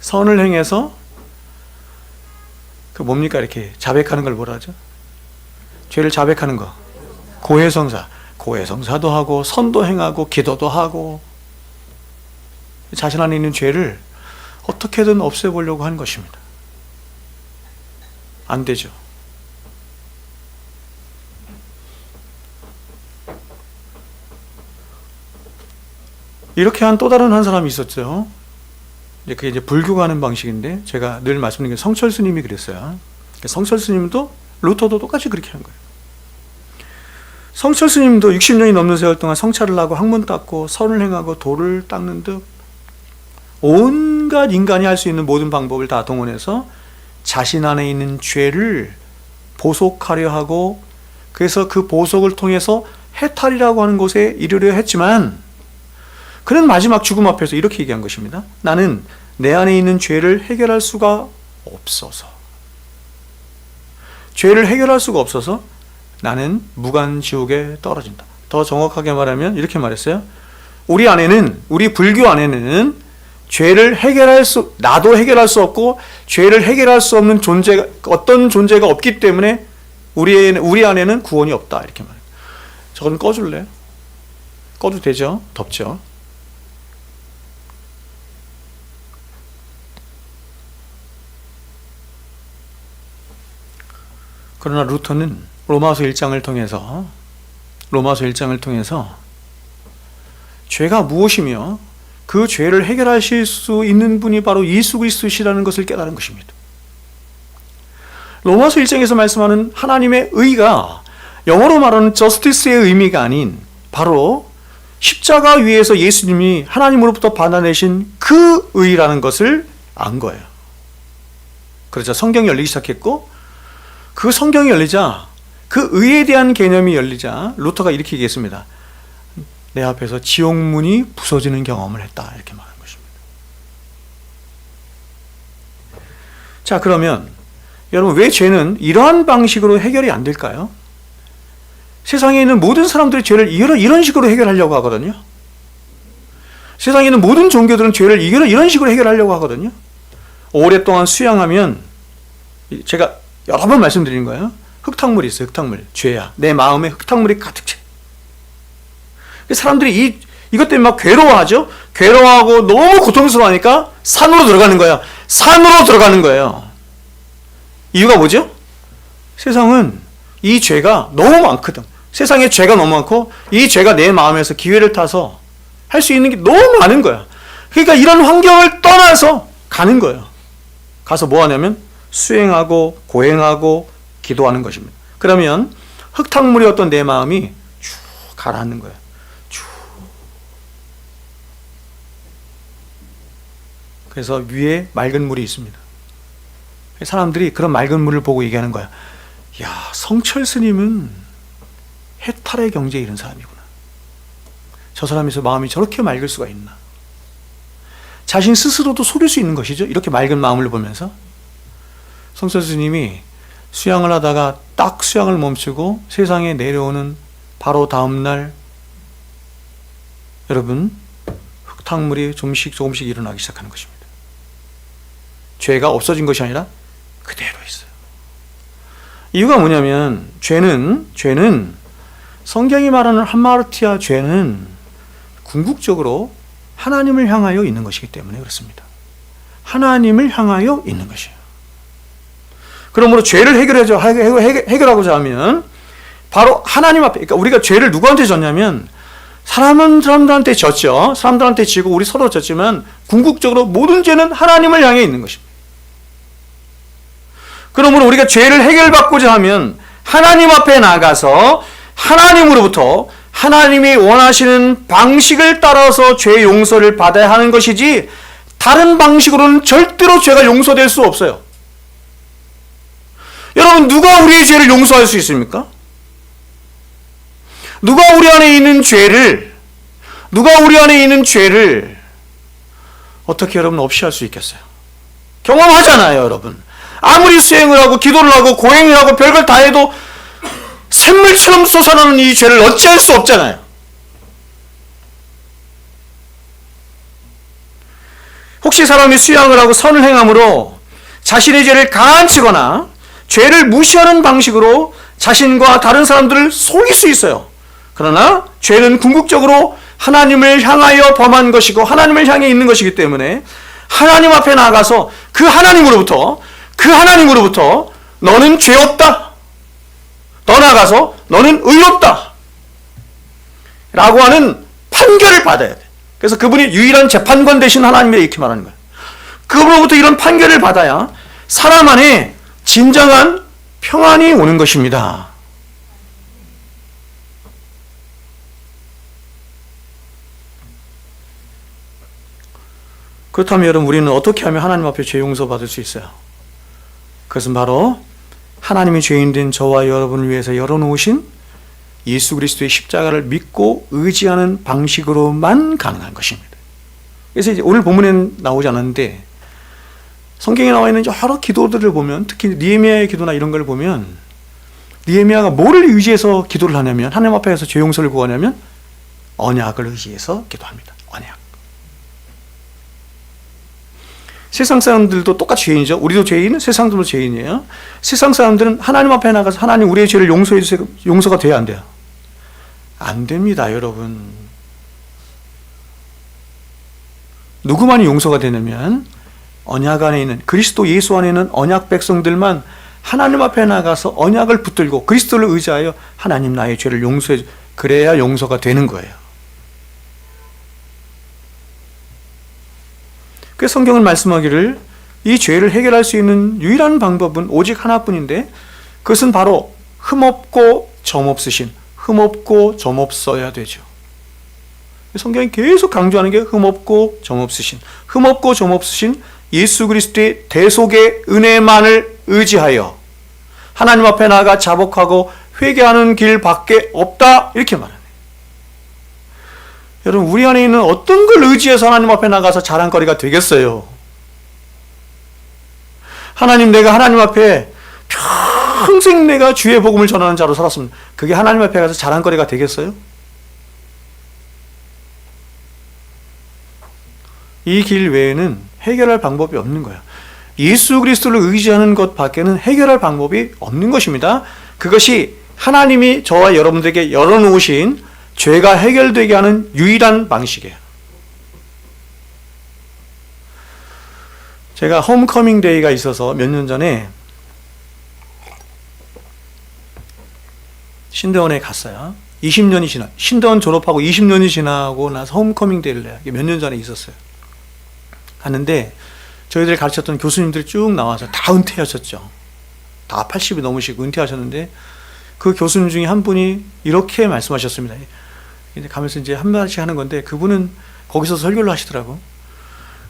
선을 행해서 이렇게 자백하는 걸 뭐라 하죠? 죄를 자백하는 거. 고해성사도 하고 선도 행하고 기도도 하고 자신 안에 있는 죄를 어떻게든 없애보려고 하는 것입니다. 안 되죠. 이렇게 한 또 다른 한 사람이 있었죠. 그게 이제 불교가 하는 방식인데, 제가 늘 말씀드린 게 성철 스님이 그랬어요. 성철 스님도 루터도 똑같이 그렇게 한 거예요. 성철 스님도 60년이 넘는 세월 동안 성찰을 하고 학문 닦고 선을 행하고 도를 닦는 듯 온갖 인간이 할 수 있는 모든 방법을 다 동원해서 자신 안에 있는 죄를 보속하려 하고, 그래서 그 보속을 통해서 해탈이라고 하는 곳에 이르려 했지만, 그는 마지막 죽음 앞에서 이렇게 얘기한 것입니다. 나는 내 안에 있는 죄를 해결할 수가 없어서, 죄를 해결할 수가 없어서 나는 무간지옥에 떨어진다. 더 정확하게 말하면 이렇게 말했어요. 우리 불교 안에는 죄를 나도 해결할 수 없고 죄를 해결할 수 없는 어떤 존재가 없기 때문에 우리 안에는 구원이 없다. 이렇게 말해요. 저건 꺼줄래요? 꺼도 되죠? 덥죠? 그러나 루터는 로마서 1장을 통해서 죄가 무엇이며 그 죄를 해결하실 수 있는 분이 바로 예수 그리스도시라는 것을 깨달은 것입니다. 로마서 1장에서 말씀하는 하나님의 의가 영어로 말하는 justice의 의미가 아닌 바로 십자가 위에서 예수님이 하나님으로부터 받아내신 그 의라는 것을 안 거예요. 그러자 성경이 열리기 시작했고, 그 성경이 열리자, 그 의에 대한 개념이 열리자 루터가 이렇게 얘기했습니다. 내 앞에서 지옥문이 부서지는 경험을 했다. 이렇게 말한 것입니다. 자, 그러면 여러분, 왜 죄는 이러한 방식으로 해결이 안 될까요? 세상에 있는 모든 사람들이 죄를 이런 식으로 해결하려고 하거든요. 세상에 있는 모든 종교들은 죄를 이런 식으로 해결하려고 하거든요. 오랫동안 수양하면, 제가 여러 번 말씀드린 거예요. 흙탕물이 있어요. 흙탕물. 죄야. 내 마음에 흙탕물이 가득 차. 사람들이 이것 때문에 막 괴로워하죠. 괴로워하고 너무 고통스러워하니까 산으로 들어가는 거야. 산으로 들어가는 거예요. 이유가 뭐죠? 세상은 이 죄가 너무 많거든. 세상에 죄가 너무 많고 이 죄가 내 마음에서 기회를 타서 할 수 있는 게 너무 많은 거야. 그러니까 이런 환경을 떠나서 가는 거예요. 가서 뭐 하냐면 수행하고 고행하고 기도하는 것입니다. 그러면 흙탕물이었던 내 마음이 쭉 가라앉는 거예요. 쭉. 그래서 위에 맑은 물이 있습니다. 사람들이 그런 맑은 물을 보고 얘기하는 거야. 야, 성철 스님은 해탈의 경지에 이른 사람이구나. 저 사람에서 마음이 저렇게 맑을 수가 있나. 자신 스스로도 속일 수 있는 것이죠. 이렇게 맑은 마음을 보면서. 성철 스님이 수양을 하다가 딱 수양을 멈추고 세상에 내려오는 바로 다음날, 여러분, 흙탕물이 조금씩 일어나기 시작하는 것입니다. 죄가 없어진 것이 아니라 그대로 있어요. 이유가 뭐냐면 죄는 성경이 말하는 하마르티아 죄는 궁극적으로 하나님을 향하여 있는 것이기 때문에 그렇습니다. 하나님을 향하여 있는 것이에요. 그러므로 죄를 해결하고자 하면 바로 하나님 앞에, 그러니까 우리가 죄를 누구한테 졌냐면 사람들한테 졌죠. 사람들한테 지고 우리 서로 졌지만 궁극적으로 모든 죄는 하나님을 향해 있는 것입니다. 그러므로 우리가 죄를 해결받고자 하면 하나님 앞에 나가서 하나님으로부터 하나님이 원하시는 방식을 따라서 죄 용서를 받아야 하는 것이지 다른 방식으로는 절대로 죄가 용서될 수 없어요. 여러분, 누가 우리의 죄를 용서할 수 있습니까? 누가 우리 안에 있는 죄를 어떻게 여러분 없이 할 수 있겠어요? 경험하잖아요, 여러분. 아무리 수행을 하고 기도를 하고 고행을 하고 별걸 다 해도 샘물처럼 솟아나는 이 죄를 어찌할 수 없잖아요. 혹시 사람이 수양을 하고 선을 행함으로 자신의 죄를 가라앉히거나 죄를 무시하는 방식으로 자신과 다른 사람들을 속일 수 있어요. 그러나 죄는 궁극적으로 하나님을 향하여 범한 것이고 하나님을 향해 있는 것이기 때문에 하나님 앞에 나가서 그 하나님으로부터 너는 죄 없다. 더 나아가서 너는 의롭다. 라고 하는 판결을 받아야 돼. 그래서 그분이 유일한 재판관 되신 하나님이라 이렇게 말하는 거예요. 그분으로부터 이런 판결을 받아야 사람 안에 진정한 평안이 오는 것입니다. 그렇다면 여러분, 우리는 어떻게 하면 하나님 앞에 죄 용서받을 수 있어요? 그것은 바로 하나님이 죄인된 저와 여러분을 위해서 열어놓으신 예수 그리스도의 십자가를 믿고 의지하는 방식으로만 가능한 것입니다. 그래서 이제 오늘 본문에는 나오지 않았는데 성경에 나와 있는 여러 기도들을 보면, 특히 느헤미야의 기도나 이런 걸 보면, 느헤미야가 뭐를 의지해서 기도를 하냐면, 하나님 앞에서 죄 용서를 구하냐면 언약을 의지해서 기도합니다. 언약. 세상 사람들도 똑같이 죄인이죠. 우리도 죄인, 세상 사람도 죄인이에요. 세상 사람들은 하나님 앞에 나가서 하나님 우리의 죄를 용서해 주세요. 용서가 돼야 안 돼요? 안 됩니다, 여러분. 누구만이 용서가 되냐면 언약 안에 있는, 그리스도 예수 안에 있는 언약 백성들만 하나님 앞에 나가서 언약을 붙들고 그리스도를 의지하여 하나님 나의 죄를 용서해 주, 그래야 용서가 되는 거예요. 그 성경은 말씀하기를 이 죄를 해결할 수 있는 유일한 방법은 오직 하나뿐인데, 그것은 바로 흠없고 점없으신, 흠없고 점없어야 되죠. 성경이 계속 강조하는 게 흠없고 점없으신, 흠없고 점없으신 예수 그리스도의 대속의 은혜만을 의지하여 하나님 앞에 나아가 자복하고 회개하는 길밖에 없다, 이렇게 말합니다. 여러분, 우리 안에 있는 어떤 걸 의지해서 하나님 앞에 나가서 자랑거리가 되겠어요? 하나님, 내가 하나님 앞에 평생 내가 주의 복음을 전하는 자로 살았으면 그게 하나님 앞에 가서 자랑거리가 되겠어요? 이 길 외에는 해결할 방법이 없는 거예요. 예수 그리스도를 의지하는 것 밖에는 해결할 방법이 없는 것입니다. 그것이 하나님이 저와 여러분들에게 열어놓으신 죄가 해결되게 하는 유일한 방식이에요. 제가 홈커밍 데이가 있어서 몇 년 전에 신대원에 갔어요. 20년이 지나, 신대원 졸업하고 20년이 지나고 나서 홈커밍 데이를 해요. 몇 년 전에 있었어요. 갔는데 저희들 가르쳤던 교수님들이 쭉 나와서 다 은퇴하셨죠. 다 80이 넘으시고 은퇴하셨는데, 그 교수님 중에 한 분이 이렇게 말씀하셨습니다. 가면서 이제 한마디씩 하는 건데, 그분은 거기서 설교를 하시더라고.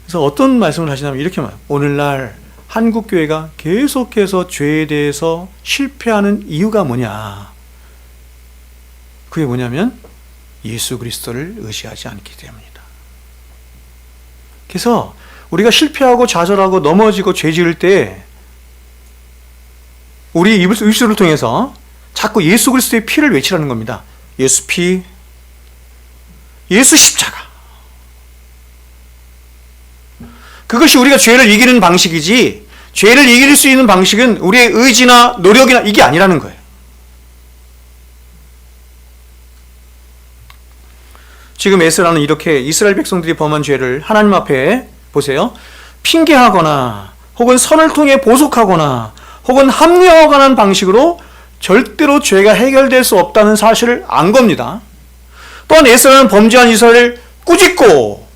그래서 어떤 말씀을 하시냐면 이렇게 말해요. 오늘날 한국 교회가 계속해서 죄에 대해서 실패하는 이유가 뭐냐? 그게 뭐냐면 예수 그리스도를 의지하지 않기 때문이다. 그래서 우리가 실패하고 좌절하고 넘어지고 죄 지을 때 우리 입술을 통해서 자꾸 예수 그리스도의 피를 외치라는 겁니다. 예수 피, 예수 십자가. 그것이 우리가 죄를 이기는 방식이지, 죄를 이길 수 있는 방식은 우리의 의지나 노력이나 이게 아니라는 거예요. 지금 에스라는 이렇게 이스라엘 백성들이 범한 죄를 하나님 앞에 보세요. 핑계하거나 혹은 선을 통해 보속하거나 혹은 합리화하는 방식으로 절대로 죄가 해결될 수 없다는 사실을 안 겁니다. 또한 에스라는 범죄한 이스라엘을 꾸짖고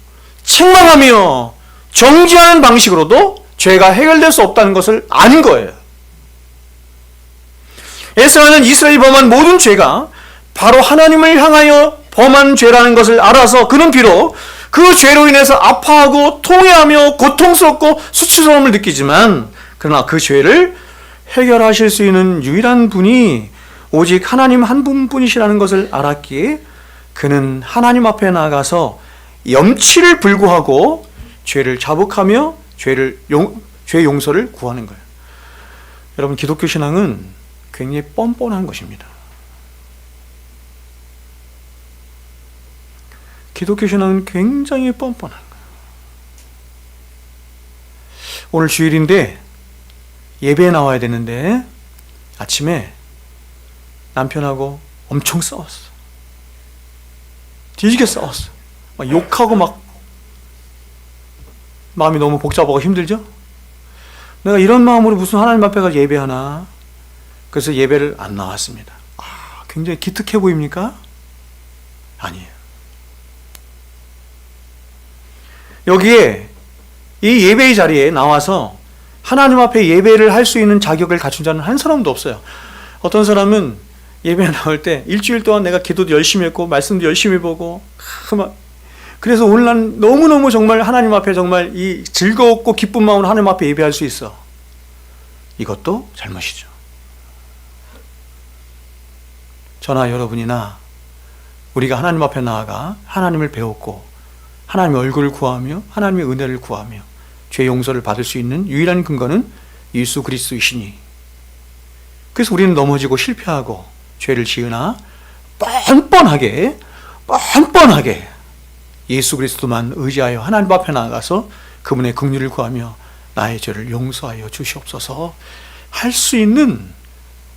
책망하며 정죄하는 방식으로도 죄가 해결될 수 없다는 것을 안 거예요. 에스라는 이스라엘이 범한 모든 죄가 바로 하나님을 향하여 범한 죄라는 것을 알아서 그는 비록 그 죄로 인해서 아파하고 통회하며 고통스럽고 수치스러움을 느끼지만, 그러나 그 죄를 해결하실 수 있는 유일한 분이 오직 하나님 한 분뿐이시라는 것을 알았기에 그는 하나님 앞에 나가서 염치를 불구하고 죄를 자복하며 죄 용서를 구하는 거예요. 여러분, 기독교 신앙은 굉장히 뻔뻔한 것입니다. 기독교 신앙은 굉장히 뻔뻔한 거예요. 오늘 주일인데 예배에 나와야 되는데 아침에 남편하고 엄청 싸웠어. 뒤지게 싸웠어. 막 욕하고 막 마음이 너무 복잡하고 힘들죠? 내가 이런 마음으로 무슨 하나님 앞에 가서 예배하나? 그래서 예배를 안 나왔습니다. 굉장히 기특해 보입니까? 아니에요. 여기에 이 예배의 자리에 나와서 하나님 앞에 예배를 할 수 있는 자격을 갖춘 자는 한 사람도 없어요. 어떤 사람은 예배에 나올 때 일주일 동안 내가 기도도 열심히 했고 말씀도 열심히 보고 그래서 오늘날 너무너무 정말 하나님 앞에 정말 이 즐겁고 기쁜 마음으로 하나님 앞에 예배할 수 있어. 이것도 잘못이죠. 저나 여러분이나 우리가 하나님 앞에 나아가 하나님을 배웠고 하나님의 얼굴을 구하며 하나님의 은혜를 구하며 죄 용서를 받을 수 있는 유일한 근거는 예수 그리스도이시니, 그래서 우리는 넘어지고 실패하고 죄를 지으나 뻔뻔하게 예수 그리스도만 의지하여 하나님 앞에 나아가서 그분의 긍휼을 구하며 나의 죄를 용서하여 주시옵소서 할 수 있는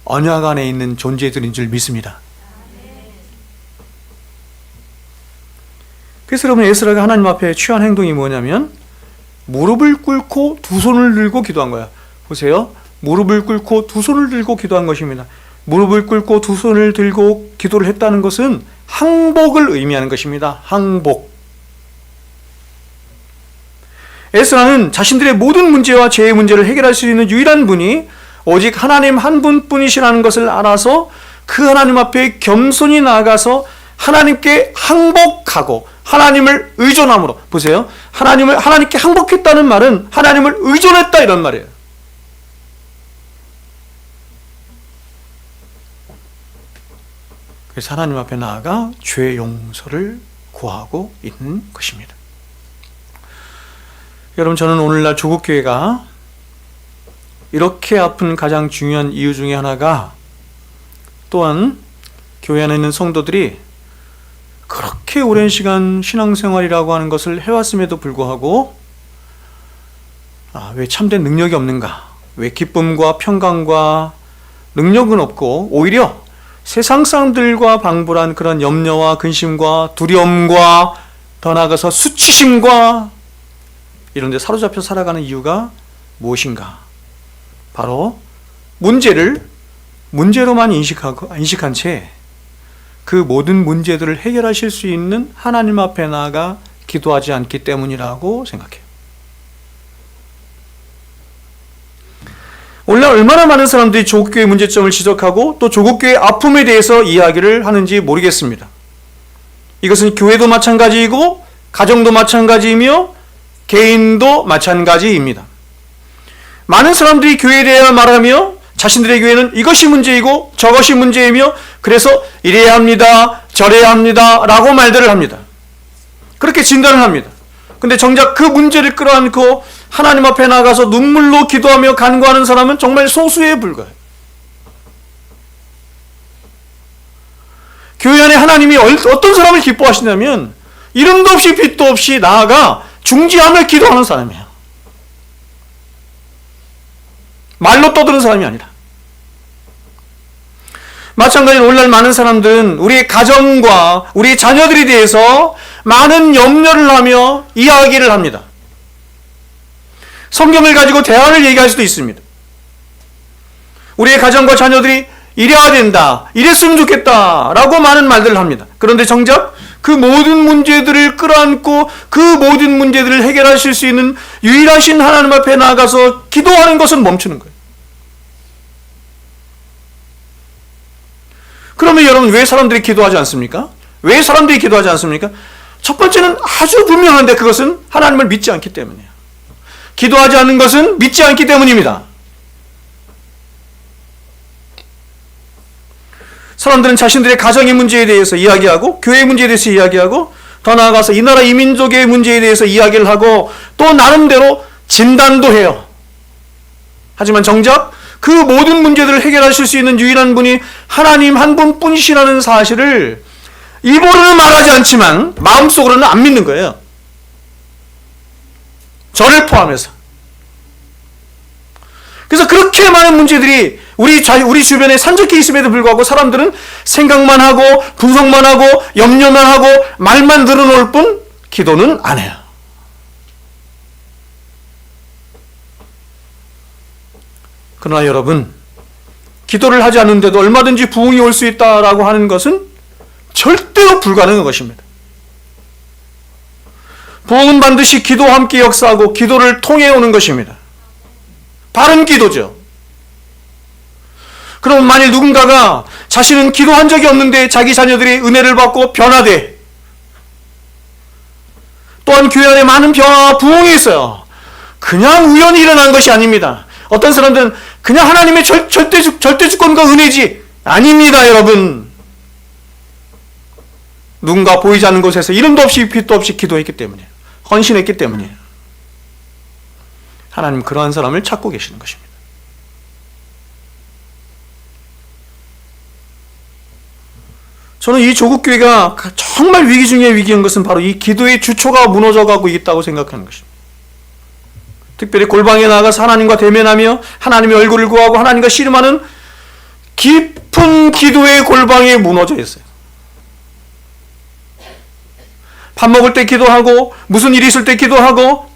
언약 안에 있는 존재들인 줄 믿습니다. 그래서 여러분, 에스라가 하나님 앞에 취한 행동이 뭐냐면 무릎을 꿇고 두 손을 들고 기도한 거야. 보세요. 무릎을 꿇고 두 손을 들고 기도한 것입니다. 무릎을 꿇고 두 손을 들고 기도를 했다는 것은 항복을 의미하는 것입니다. 항복. 에스라는 자신들의 모든 문제와 죄의 문제를 해결할 수 있는 유일한 분이 오직 하나님 한 분뿐이시라는 것을 알아서 그 하나님 앞에 겸손히 나아가서 하나님께 항복하고 하나님을 의존함으로, 보세요. 하나님께 항복했다는 말은 하나님을 의존했다 이런 말이에요. 그래서 하나님 앞에 나아가 죄 용서를 구하고 있는 것입니다. 여러분, 저는 오늘날 조국교회가 이렇게 아픈 가장 중요한 이유 중에 하나가, 또한 교회 안에 있는 성도들이 그렇게 오랜 시간 신앙생활이라고 하는 것을 해왔음에도 불구하고 왜 참된 능력이 없는가? 왜 기쁨과 평강과 능력은 없고 오히려 세상 사람들과 방불한 그런 염려와 근심과 두려움과 더 나아가서 수치심과 이런 데 사로잡혀 살아가는 이유가 무엇인가? 바로 문제로만 인식한 채 그 모든 문제들을 해결하실 수 있는 하나님 앞에 나아가 기도하지 않기 때문이라고 생각해요. 오늘날 얼마나 많은 사람들이 조국교회 문제점을 지적하고 또 조국교회의 아픔에 대해서 이야기를 하는지 모르겠습니다. 이것은 교회도 마찬가지이고 가정도 마찬가지이며 개인도 마찬가지입니다. 많은 사람들이 교회에 대해 말하며 자신들의 교회는 이것이 문제이고 저것이 문제이며 그래서 이래야 합니다, 저래야 합니다 라고 말들을 합니다. 그렇게 진단을 합니다. 근데 정작 그 문제를 끌어안고 하나님 앞에 나가서 눈물로 기도하며 간구하는 사람은 정말 소수에 불과해요. 교회 안에 하나님이 어떤 사람을 기뻐하시냐면 이름도 없이 빛도 없이 나아가 중지하며 기도하는 사람이에요. 말로 떠드는 사람이 아니라. 마찬가지로 오늘날 많은 사람들은 우리의 가정과 우리의 자녀들에 대해서 많은 염려를 하며 이야기를 합니다. 성경을 가지고 대화를 얘기할 수도 있습니다. 우리의 가정과 자녀들이 이래야 된다, 이랬으면 좋겠다 라고 많은 말들을 합니다. 그런데 정작 그 모든 문제들을 끌어안고 그 모든 문제들을 해결하실 수 있는 유일하신 하나님 앞에 나아가서 기도하는 것은 멈추는 거예요. 그러면 여러분, 왜 사람들이 기도하지 않습니까? 왜 사람들이 기도하지 않습니까? 첫 번째는 아주 분명한데 그것은 하나님을 믿지 않기 때문이에요. 기도하지 않는 것은 믿지 않기 때문입니다. 사람들은 자신들의 가정의 문제에 대해서 이야기하고 교회의 문제에 대해서 이야기하고 더 나아가서 이 나라 이 민족의 문제에 대해서 이야기를 하고 또 나름대로 진단도 해요. 하지만 정작 그 모든 문제들을 해결하실 수 있는 유일한 분이 하나님 한 분뿐이시라는 사실을 입으로는 말하지 않지만 마음속으로는 안 믿는 거예요. 저를 포함해서. 그래서 그렇게 많은 문제들이 우리 주변에 산적해 있음에도 불구하고 사람들은 생각만 하고 분석만 하고 염려만 하고 말만 늘어놓을 뿐 기도는 안 해요. 그러나 여러분, 기도를 하지 않는데도 얼마든지 부흥이 올 수 있다라고 하는 것은 절대로 불가능한 것입니다. 부흥은 반드시 기도와 함께 역사하고 기도를 통해 오는 것입니다. 바른 기도죠. 그럼 만일 누군가가 자신은 기도한 적이 없는데 자기 자녀들이 은혜를 받고 변화돼, 또한 교회 안에 많은 변화와 부흥이 있어요. 그냥 우연히 일어난 것이 아닙니다. 어떤 사람들은 그냥 하나님의 절대 주권과 은혜지, 아닙니다, 여러분. 누군가 보이지 않는 곳에서 이름도 없이 빛도 없이 기도했기 때문이에요. 헌신했기 때문이에요. 하나님 그러한 사람을 찾고 계시는 것입니다. 저는 이 조국 교회가 정말 위기 중에 위기인 것은 바로 이 기도의 주초가 무너져가고 있다고 생각하는 것입니다. 특별히 골방에 나아가서 하나님과 대면하며 하나님의 얼굴을 구하고 하나님과 씨름하는 깊은 기도의 골방에 무너져 있어요. 밥 먹을 때 기도하고, 무슨 일이 있을 때 기도하고,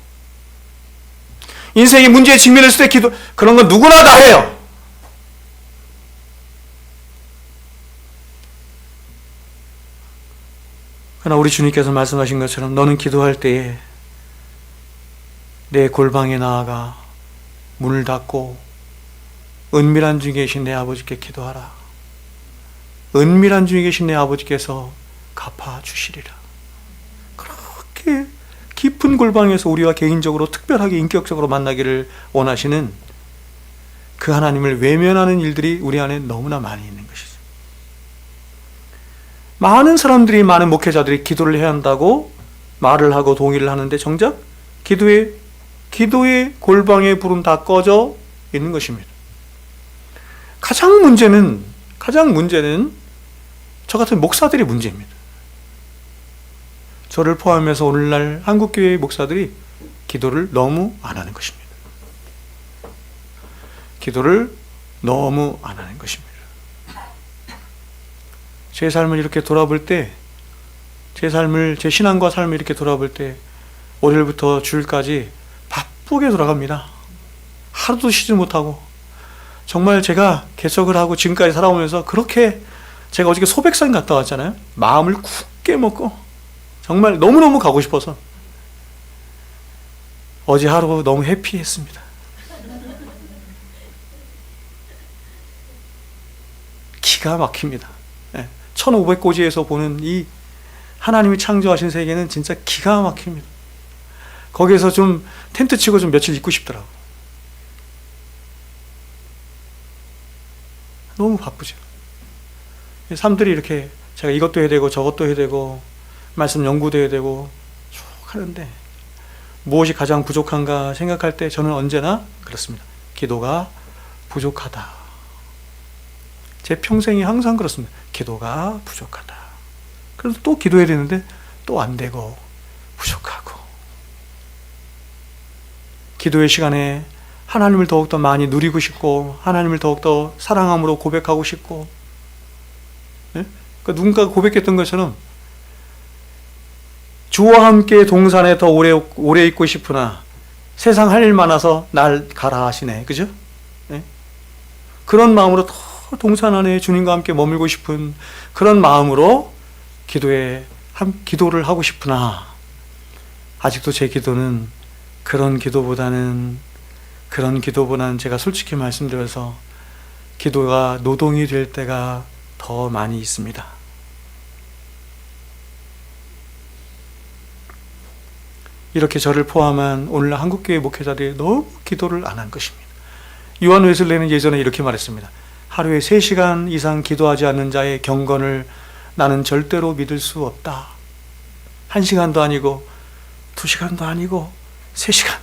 인생의 문제에 직면했을 때 기도, 그런 건 누구나 다 해요. 그러나 우리 주님께서 말씀하신 것처럼 너는 기도할 때에 내 골방에 나아가 문을 닫고 은밀한 중에 계신 내 아버지께 기도하라. 은밀한 중에 계신 내 아버지께서 갚아주시리라. 그렇게 깊은 골방에서 우리와 개인적으로 특별하게 인격적으로 만나기를 원하시는 그 하나님을 외면하는 일들이 우리 안에 너무나 많이 있는 것이죠. 많은 사람들이, 많은 목회자들이 기도를 해야 한다고 말을 하고 동의를 하는데 정작 기도의 골방의 불은 다 꺼져 있는 것입니다. 가장 문제는 저 같은 목사들이 문제입니다. 저를 포함해서 오늘날 한국교회의 목사들이 기도를 너무 안 하는 것입니다. 기도를 너무 안 하는 것입니다. 제 삶을 이렇게 돌아볼 때, 제 신앙과 삶을 이렇게 돌아볼 때 월요일부터 주일까지 바쁘게 돌아갑니다. 하루도 쉬지 못하고. 정말 제가 개척을 하고 지금까지 살아오면서 그렇게, 제가 어저께 소백산 갔다 왔잖아요. 마음을 굳게 먹고 정말 너무너무 가고 싶어서 어제 하루 너무 해피했습니다. 기가 막힙니다. 1500고지에서 보는 이 하나님이 창조하신 세계는 진짜 기가 막힙니다. 거기에서 좀 텐트 치고 좀 며칠 있고 싶더라고. 너무 바쁘죠. 사람들이 이렇게 제가 이것도 해야 되고 저것도 해야 되고 말씀 연구도 해야 되고 쭉 하는데 무엇이 가장 부족한가 생각할 때 저는 언제나 그렇습니다. 기도가 부족하다. 제 평생이 항상 그렇습니다. 기도가 부족하다. 그래서 또 기도해야 되는데 또 안 되고 부족하고. 기도의 시간에 하나님을 더욱더 많이 누리고 싶고 하나님을 더욱더 사랑함으로 고백하고 싶고, 네? 그러니까 누군가가 고백했던 것처럼 주와 함께 동산에 더 오래 있고 싶으나 세상 할 일 많아서 날 가라 하시네. 그죠? 네? 그런 마음으로 더 동산 안에 주님과 함께 머물고 싶은 그런 마음으로 기도를 하고 싶으나 아직도 제 기도는 그런 기도보다는 제가 솔직히 말씀드려서 기도가 노동이 될 때가 더 많이 있습니다. 이렇게 저를 포함한 오늘날 한국교회 목회자들이 너무 기도를 안 한 것입니다. 요한 웨슬레는 예전에 이렇게 말했습니다. 하루에 3시간 이상 기도하지 않는 자의 경건을 나는 절대로 믿을 수 없다. 1시간도 아니고 2시간도 아니고 3시간.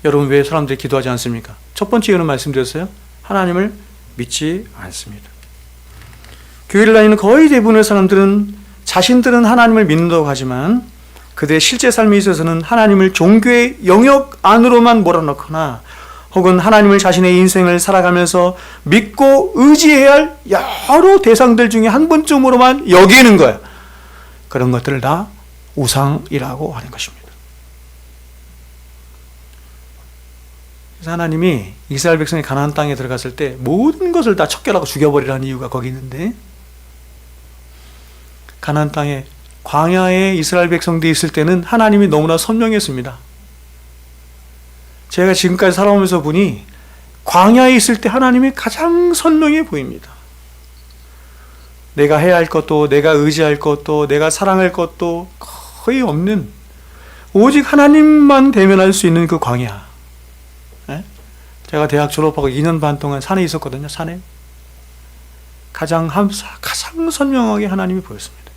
여러분, 왜 사람들이 기도하지 않습니까? 첫 번째 이유는 말씀드렸어요. 하나님을 믿지 않습니다. 교회를 다니는 거의 대부분의 사람들은 자신들은 하나님을 믿는다고 하지만 그들의 실제 삶에 있어서는 하나님을 종교의 영역 안으로만 몰아넣거나 혹은 하나님을 자신의 인생을 살아가면서 믿고 의지해야 할 여러 대상들 중에 한 분쯤으로만 여기는 거예요. 그런 것들을 다 우상이라고 하는 것입니다. 그래서 하나님이 이스라엘 백성이 가나안 땅에 들어갔을 때 모든 것을 다 척결하고 죽여버리라는 이유가 거기 있는데, 가나안 땅에 광야에 이스라엘 백성들이 있을 때는 하나님이 너무나 선명했습니다. 제가 지금까지 살아오면서 보니 광야에 있을 때 하나님이 가장 선명해 보입니다. 내가 해야 할 것도, 내가 의지할 것도, 내가 사랑할 것도 거의 없는, 오직 하나님만 대면할 수 있는 그 광야. 제가 대학 졸업하고 2년 반 동안 산에 있었거든요. 산에 가장 선명하게 하나님이 보였습니다.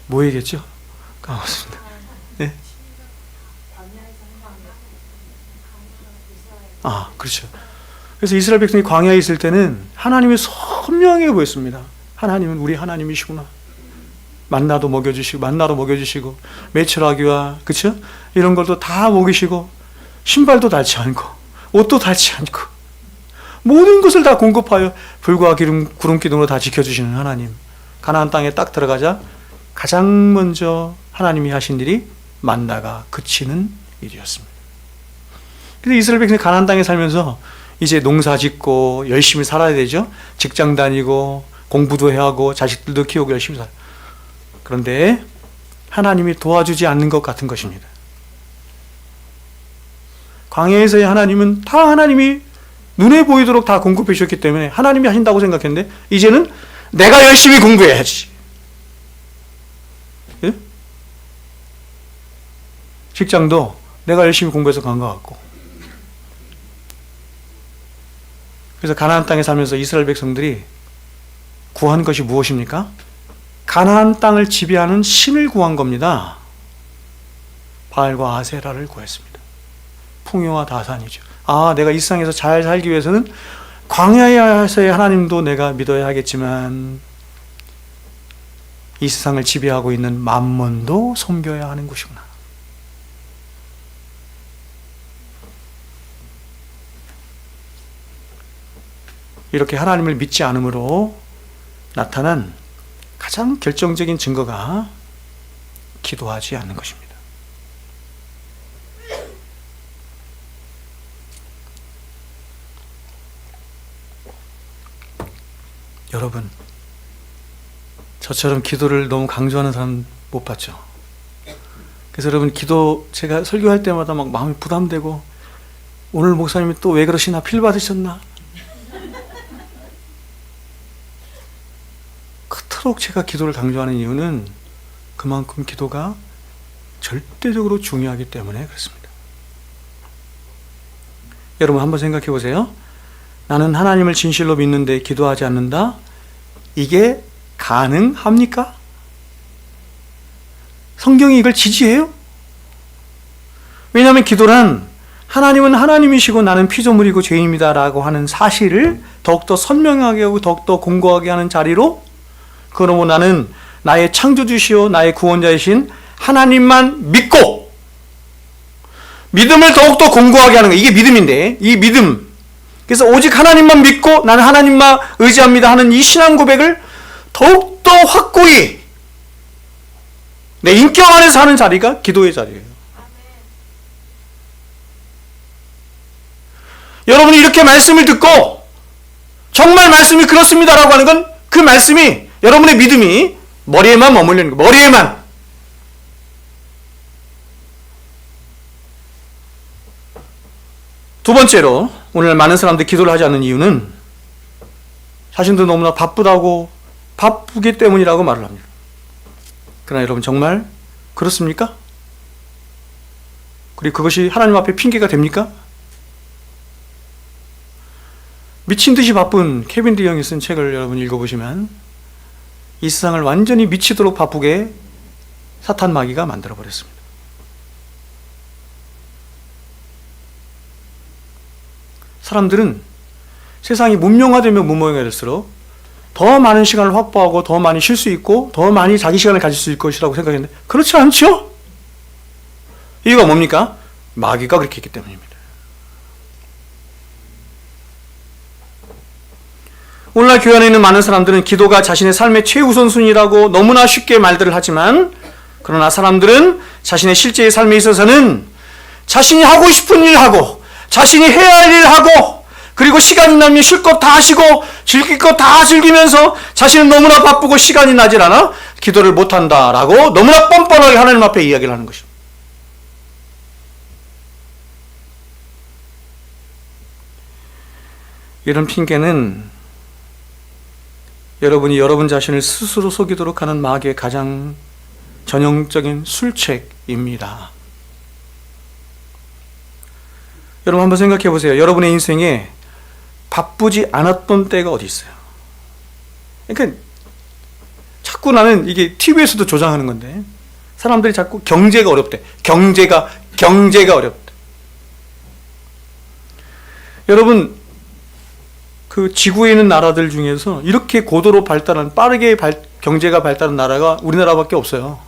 뭐 얘기했죠? 까먹었습니다. 네? 그렇죠. 그래서 이스라엘 백성이 광야에 있을 때는 하나님이 선명하게 보였습니다. 하나님은 우리 하나님이시구나. 만나도 먹여주시고 메추라기와 그렇죠? 이런 것도 다 먹이시고 신발도 닳지 않고 옷도 닳지 않고 모든 것을 다 공급하여 불과 구름 기둥으로 다 지켜주시는 하나님. 가나안 땅에 딱 들어가자 가장 먼저 하나님이 하신 일이 만나가 그치는 일이었습니다. 그래서 이스라엘 백성이 가나안 땅에 살면서 이제 농사 짓고 열심히 살아야 되죠. 직장 다니고 공부도 해야 하고 자식들도 키우고 열심히 살아요. 그런데 하나님이 도와주지 않는 것 같은 것입니다. 광야에서의 하나님은 다 하나님이 눈에 보이도록 다 공급해 주셨기 때문에 하나님이 하신다고 생각했는데 이제는 내가 열심히 공부해야지. 예? 직장도 내가 열심히 공부해서 간 것 같고. 그래서 가나안 땅에 살면서 이스라엘 백성들이 구한 것이 무엇입니까? 가나안 땅을 지배하는 신을 구한 겁니다. 바알과 아세라를 구했습니다. 풍요와 다산이죠. 내가 이 세상에서 잘 살기 위해서는 광야에서의 하나님도 내가 믿어야 하겠지만 이 세상을 지배하고 있는 맘몬도 섬겨야 하는 것이구나. 이렇게 하나님을 믿지 않음으로 나타난 가장 결정적인 증거가 기도하지 않는 것입니다. 여러분, 저처럼 기도를 너무 강조하는 사람 못 봤죠? 그래서 여러분, 기도 제가 설교할 때마다 막 마음이 부담되고 오늘 목사님이 또 왜 그러시나, 필 받으셨나? 그토록 제가 기도를 강조하는 이유는 그만큼 기도가 절대적으로 중요하기 때문에 그렇습니다. 여러분 한번 생각해 보세요. 나는 하나님을 진실로 믿는데 기도하지 않는다? 이게 가능합니까? 성경이 이걸 지지해요? 왜냐하면 기도란 하나님은 하나님이시고 나는 피조물이고 죄인입니다 라고 하는 사실을 더욱더 선명하게 하고 더욱더 공고하게 하는 자리로, 그러므로 나는 나의 창조주시오 나의 구원자이신 하나님만 믿고 믿음을 더욱더 공고하게 하는 거, 이게 믿음인데, 이 믿음, 그래서 오직 하나님만 믿고 나는 하나님만 의지합니다 하는 이 신앙 고백을 더욱더 확고히 내 인격 안에서 하는 자리가 기도의 자리예요. 여러분이 이렇게 말씀을 듣고 정말 말씀이 그렇습니다라고 하는 건 그 말씀이, 여러분의 믿음이 머리에만 머물리는 거예요. 머리에만. 두 번째로, 오늘 많은 사람들이 기도를 하지 않는 이유는 자신도 너무나 바쁘기 때문이라고 말을 합니다. 그러나 여러분 정말 그렇습니까? 그리고 그것이 하나님 앞에 핑계가 됩니까? 미친 듯이 바쁜 케빈 디영이 쓴 책을 여러분 읽어보시면 이 세상을 완전히 미치도록 바쁘게 사탄 마귀가 만들어버렸습니다. 사람들은 세상이 문명화되면 문명화될수록 더 많은 시간을 확보하고 더 많이 쉴 수 있고 더 많이 자기 시간을 가질 수 있을 것이라고 생각했는데 그렇지 않죠? 이유가 뭡니까? 마귀가 그렇게 했기 때문입니다. 오늘날 교회 안에 있는 많은 사람들은 기도가 자신의 삶의 최우선순위라고 너무나 쉽게 말들을 하지만, 그러나 사람들은 자신의 실제의 삶에 있어서는 자신이 하고 싶은 일 하고 자신이 해야 할 일 하고 그리고 시간이 나면 쉴 것 다 하시고 즐길 것 다 즐기면서 자신은 너무나 바쁘고 시간이 나질 않아 기도를 못한다라고 너무나 뻔뻔하게 하나님 앞에 이야기를 하는 것입니다. 이런 핑계는 여러분이 여러분 자신을 스스로 속이도록 하는 마귀의 가장 전형적인 술책입니다. 여러분 한번 생각해 보세요. 여러분의 인생에 바쁘지 않았던 때가 어디 있어요? 그러니까 자꾸 나는 이게 TV에서도 조장하는 건데 사람들이 자꾸 경제가 어렵대. 경제가 어렵대. 여러분 그 지구에 있는 나라들 중에서 이렇게 고도로 발달한 경제가 발달한 나라가 우리나라밖에 없어요.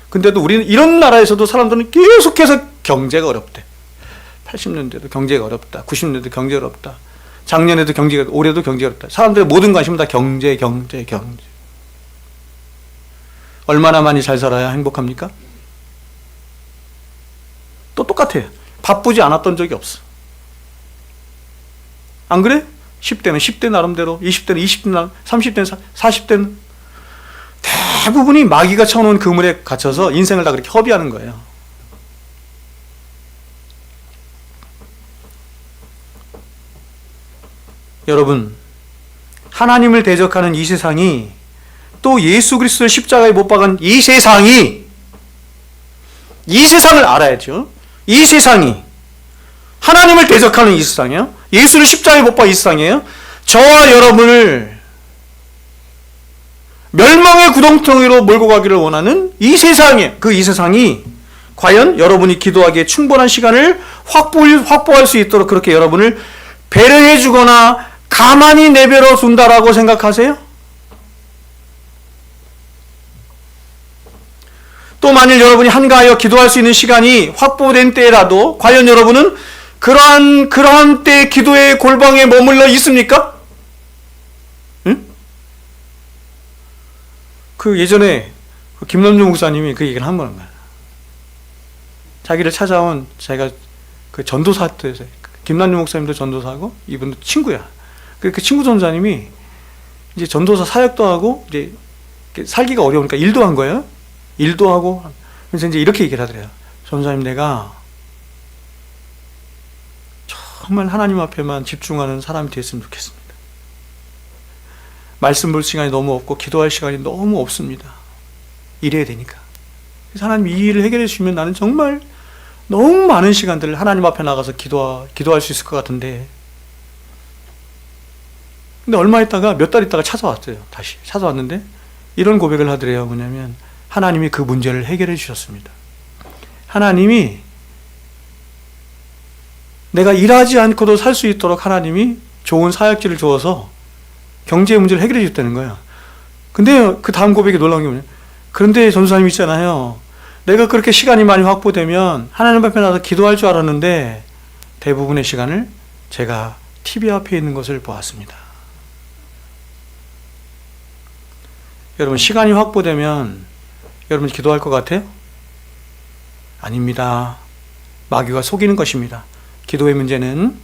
근데도 우리는 이런 나라에서도 사람들은 계속해서 경제가 어렵대. 80년대도 경제가 어렵다. 90년대도 경제가 어렵다. 작년에도 올해도 경제가 어렵다. 사람들의 모든 관심은 다 경제. 얼마나 많이 잘 살아야 행복합니까? 또 똑같아요. 바쁘지 않았던 적이 없어. 안 그래? 10대는 10대 나름대로, 20대는 20대 나름, 30대는 40대는 대부분이 마귀가 쳐놓은 그물에 갇혀서 인생을 다 그렇게 허비하는 거예요. 여러분, 하나님을 대적하는 이 세상이 또 예수 그리스도를 십자가에 못 박은 이 세상을 알아야죠. 이 세상이 하나님을 대적하는 이 세상이요. 예수를 십자가에 못 박은 이 세상이에요. 저와 여러분을 멸망의 구덩텅이로 몰고 가기를 원하는 이 세상이 과연 여러분이 기도하기에 충분한 시간을 확보할 수 있도록 그렇게 여러분을 배려해 주거나 가만히 내버려 둔다라고 생각하세요? 또 만일 여러분이 한가하여 기도할 수 있는 시간이 확보된 때라도 과연 여러분은 그러한 때 기도의 골방에 머물러 있습니까? 응? 그 예전에 김남주 목사님이 그 얘기를 한 거예요. 자기를 찾아온 제가 그 전도사 때 김남주 목사님도 전도사고 이분도 친구야. 그 친구 전도사님이 이제 전도사 사역도 하고 이제 살기가 어려우니까 일도 한 거예요. 일도 하고 그래서 이제 이렇게 얘기를 하더래요. 전도사님, 내가 정말 하나님 앞에만 집중하는 사람이 됐으면 좋겠습니다. 말씀 볼 시간이 너무 없고 기도할 시간이 너무 없습니다. 일해야 되니까. 그래서 하나님 이 일을 해결해 주시면 나는 정말 너무 많은 시간들을 하나님 앞에 나가서 기도할 수 있을 것 같은데, 근데 몇 달 있다가 찾아왔어요. 다시 찾아왔는데 이런 고백을 하더래요. 뭐냐면 하나님이 그 문제를 해결해 주셨습니다. 하나님이 내가 일하지 않고도 살 수 있도록 하나님이 좋은 사역지를 주어서 경제 문제를 해결해 주셨다는 거예요. 근데 그 다음 고백이 놀라운 게 뭐냐면, 그런데 전도사님 있잖아요. 내가 그렇게 시간이 많이 확보되면 하나님 앞에 나가서 기도할 줄 알았는데 대부분의 시간을 제가 TV 앞에 있는 것을 보았습니다. 여러분, 시간이 확보되면 여러분 기도할 것 같아요? 아닙니다. 마귀가 속이는 것입니다. 기도의 문제는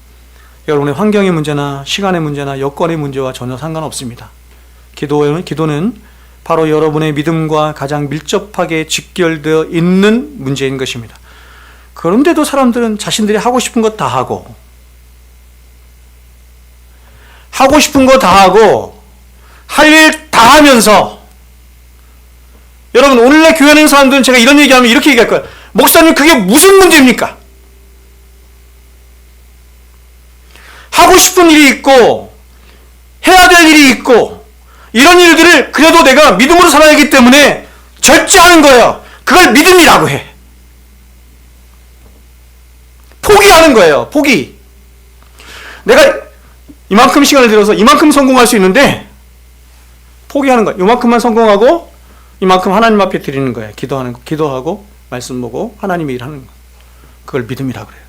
여러분의 환경의 문제나 시간의 문제나 여건의 문제와 전혀 상관없습니다. 기도는 바로 여러분의 믿음과 가장 밀접하게 직결되어 있는 문제인 것입니다. 그런데도 사람들은 자신들이 하고 싶은 것 다 하고 할 일 다 하면서, 여러분 오늘날 교회 하는 사람들은 제가 이런 얘기하면 이렇게 얘기할 거예요. 목사님, 그게 무슨 문제입니까? 하고 싶은 일이 있고 해야 될 일이 있고 이런 일들을 그래도 내가 믿음으로 살아야 하기 때문에 절제하는 거예요. 그걸 믿음이라고 해. 포기하는 거예요. 포기. 내가 이만큼 시간을 들여서 이만큼 성공할 수 있는데 포기하는 거예요. 이만큼만 성공하고 이만큼 하나님 앞에 드리는 거예요. 기도하고 말씀 보고 하나님의 일하는 거. 그걸 믿음이라고 그래요.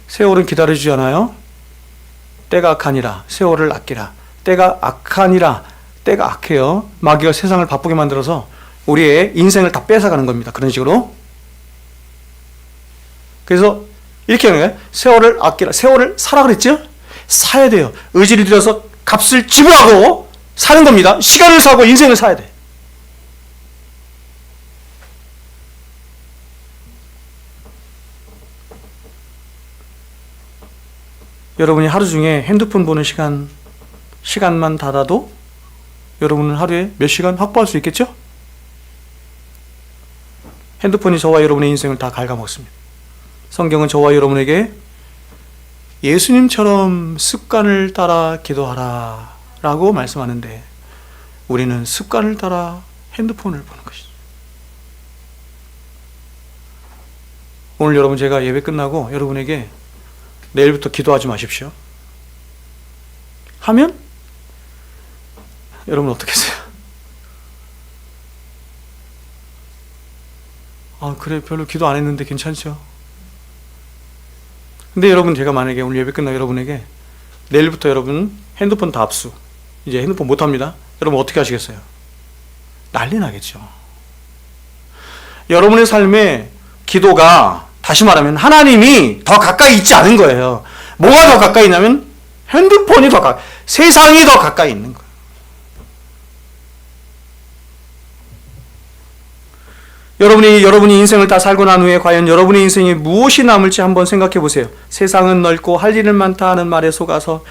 세월은 기다려주지 않아요. 때가 악하니라 세월을 아끼라. 때가 악하니라. 때가 악해요. 마귀가 세상을 바쁘게 만들어서 우리의 인생을 다 뺏어가는 겁니다. 그런 식으로. 그래서 이렇게 하는 거예요. 세월을 아끼라. 세월을 사라 그랬죠? 사야 돼요. 의지를 들여서 값을 지불하고 사는 겁니다. 시간을 사고 인생을 사야 돼. 여러분이 하루 중에 핸드폰 보는 시간만 닫아도 여러분은 하루에 몇 시간 확보할 수 있겠죠? 핸드폰이 저와 여러분의 인생을 다 갉아먹습니다. 성경은 저와 여러분에게 예수님처럼 습관을 따라 기도하라 라고 말씀하는데 우리는 습관을 따라 핸드폰을 보는 것이죠. 오늘 여러분 제가 예배 끝나고 여러분에게 내일부터 기도하지 마십시오 하면 여러분 어떻겠어요? 아 그래 별로 기도 안 했는데 괜찮죠? 근데 여러분 제가 만약에 오늘 예배 끝나고 여러분에게 내일부터 여러분 핸드폰 다 압수 이제 핸드폰 못합니다. 여러분 어떻게 하시겠어요? 난리 나겠죠. 여러분의 삶에 기도가 다시 말하면 하나님이 더 가까이 있지 않은 거예요. 뭐가 더 가까이 있냐면 핸드폰이 더 가까이, 세상이 더 가까이 있는 거예요. 여러분이 인생을 다 살고 난 후에 과연 여러분의 인생에 무엇이 남을지 한번 생각해 보세요. 세상은 넓고 할 일은 많다 하는 말에 속아서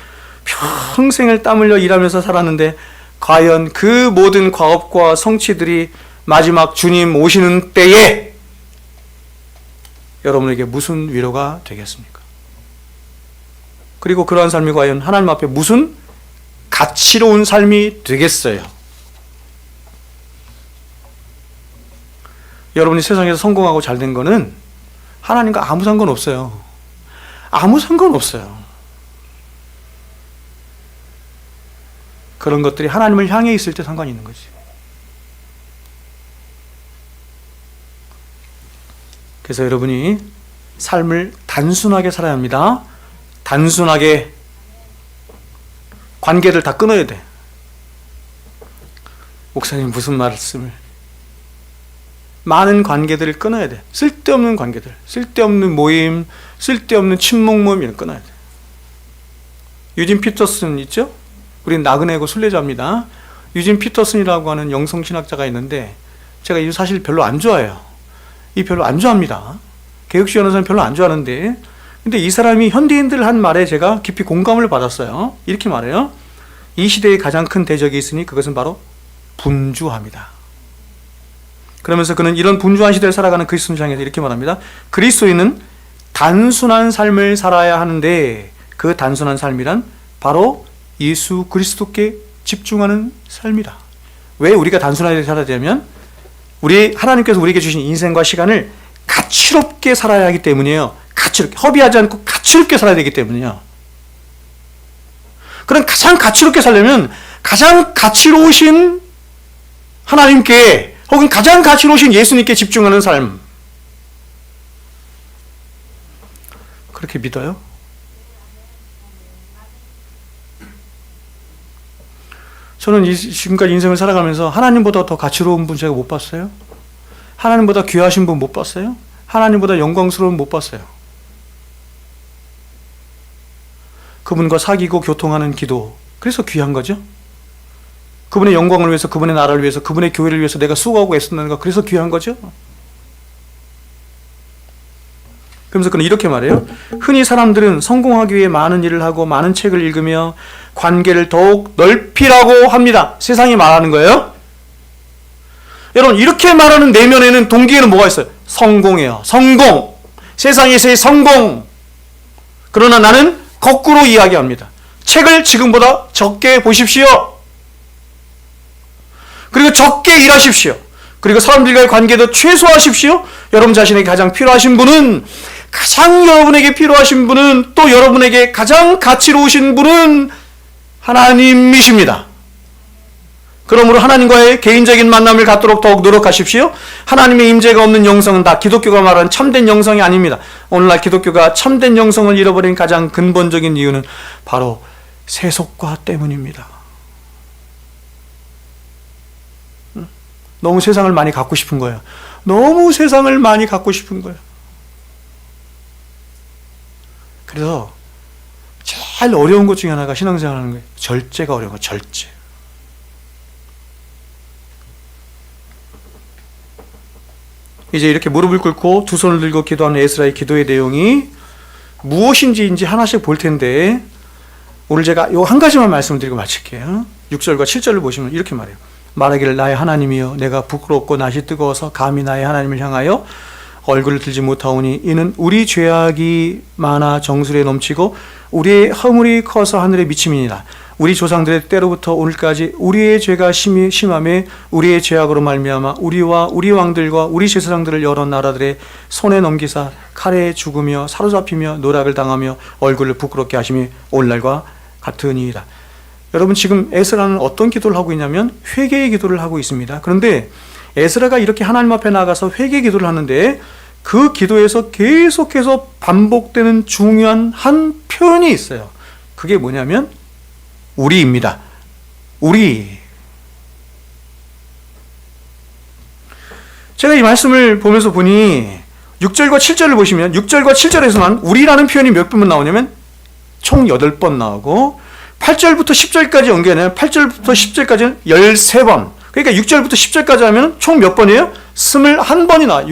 평생을 땀 흘려 일하면서 살았는데 과연 그 모든 과업과 성취들이 마지막 주님 오시는 때에 여러분에게 무슨 위로가 되겠습니까? 그리고 그러한 삶이 과연 하나님 앞에 무슨 가치로운 삶이 되겠어요? 여러분이 세상에서 성공하고 잘된 거는 하나님과 아무 상관없어요. 아무 상관없어요. 그런 것들이 하나님을 향해 있을 때 상관이 있는 거지. 그래서 여러분이 삶을 단순하게 살아야 합니다. 단순하게 관계를 다 끊어야 돼. 목사님 무슨 말씀을? 많은 관계들을 끊어야 돼. 쓸데없는 관계들, 쓸데없는 모임, 쓸데없는 친목 모임 이런 끊어야 돼. 유진 피터슨 있죠? 우린 나그네고 순례자입니다. 유진 피터슨이라고 하는 영성신학자가 있는데 제가 이 사실 별로 안 좋아해요. 이 별로 안 좋아합니다. 개혁주의 사람 별로 안 좋아하는데 근데 이 사람이 현대인들 한 말에 제가 깊이 공감을 받았어요. 이렇게 말해요. 이 시대에 가장 큰 대적이 있으니 그것은 바로 분주함이다. 그러면서 그는 이런 분주한 시대를 살아가는 그리스도인을 향해서 이렇게 말합니다. 그리스도인은 단순한 삶을 살아야 하는데 그 단순한 삶이란 바로 예수 그리스도께 집중하는 삶이다. 왜 우리가 단순하게 살아야 되냐면 우리 하나님께서 우리에게 주신 인생과 시간을 가치롭게 살아야 하기 때문이에요. 가치롭게, 허비하지 않고 가치롭게 살아야 되기 때문이에요. 그럼 가장 가치롭게 살려면 가장 가치로우신 하나님께 혹은 가장 가치로우신 예수님께 집중하는 삶. 그렇게 믿어요? 저는 지금까지 인생을 살아가면서 하나님보다 더 가치로운 분 제가 못 봤어요. 하나님보다 귀하신 분 못 봤어요. 하나님보다 영광스러운 분 못 봤어요. 그분과 사귀고 교통하는 기도, 그래서 귀한 거죠. 그분의 영광을 위해서, 그분의 나라를 위해서, 그분의 교회를 위해서 내가 수고하고 애쓴다는 거, 그래서 귀한 거죠. 그러면서 그는 이렇게 말해요. 흔히 사람들은 성공하기 위해 많은 일을 하고 많은 책을 읽으며 관계를 더욱 넓히라고 합니다. 세상이 말하는 거예요. 여러분, 이렇게 말하는 내면에는 동기에는 뭐가 있어요? 성공이에요. 성공. 세상에서의 성공. 그러나 나는 거꾸로 이야기합니다. 책을 지금보다 적게 보십시오. 그리고 적게 일하십시오. 그리고 사람들과의 관계도 최소화하십시오. 여러분 자신에게 가장 필요하신 분은, 가장 여러분에게 필요하신 분은, 또 여러분에게 가장 가치로우신 분은 하나님이십니다. 그러므로 하나님과의 개인적인 만남을 갖도록 더욱 노력하십시오. 하나님의 임재가 없는 영성은 다 기독교가 말하는 참된 영성이 아닙니다. 오늘날 기독교가 참된 영성을 잃어버린 가장 근본적인 이유는 바로 세속화 때문입니다. 너무 세상을 많이 갖고 싶은 거예요. 너무 세상을 많이 갖고 싶은 거예요. 그래서 제일 어려운 것 중에 하나가 신앙생활 하는 거예요. 절제가 어려운 거, 절제. 이제 이렇게 무릎을 꿇고 두 손을 들고 기도하는 에스라의 기도의 내용이 무엇인지 하나씩 볼 텐데, 오늘 제가 요 한 가지만 말씀을 드리고 마칠게요. 6절과 7절을 보시면 이렇게 말해요. 말하기를 나의 하나님이여 내가 부끄럽고 낯이 뜨거워서 감히 나의 하나님을 향하여 얼굴을 들지 못하오니 이는 우리 죄악이 많아 정수리에 넘치고 우리의 허물이 커서 하늘에 미침이니라. 우리 조상들의 때로부터 오늘까지 우리의 죄가 심함에 우리의 죄악으로 말미암아 우리와 우리 왕들과 우리 제사장들을 여러 나라들의 손에 넘기사 칼에 죽으며 사로잡히며 노락을 당하며 얼굴을 부끄럽게 하심이 오늘날과 같으니이다. 여러분, 지금 에스라는 어떤 기도를 하고 있냐면 회개의 기도를 하고 있습니다. 그런데 에스라가 이렇게 하나님 앞에 나가서 회개 기도를 하는데 그 기도에서 계속해서 반복되는 중요한 한 표현이 있어요. 그게 뭐냐면 우리입니다. 우리. 제가 이 말씀을 보면서 보니 6절과 7절을 보시면 6절과 7절에서만 우리라는 표현이 몇 번만 나오냐면 총 8번 나오고 8절부터 10절까지 연결하면 8절부터 10절까지는 13번. 그러니까 6절부터 10절까지 하면 총 몇 번이에요? 21번이 나와요.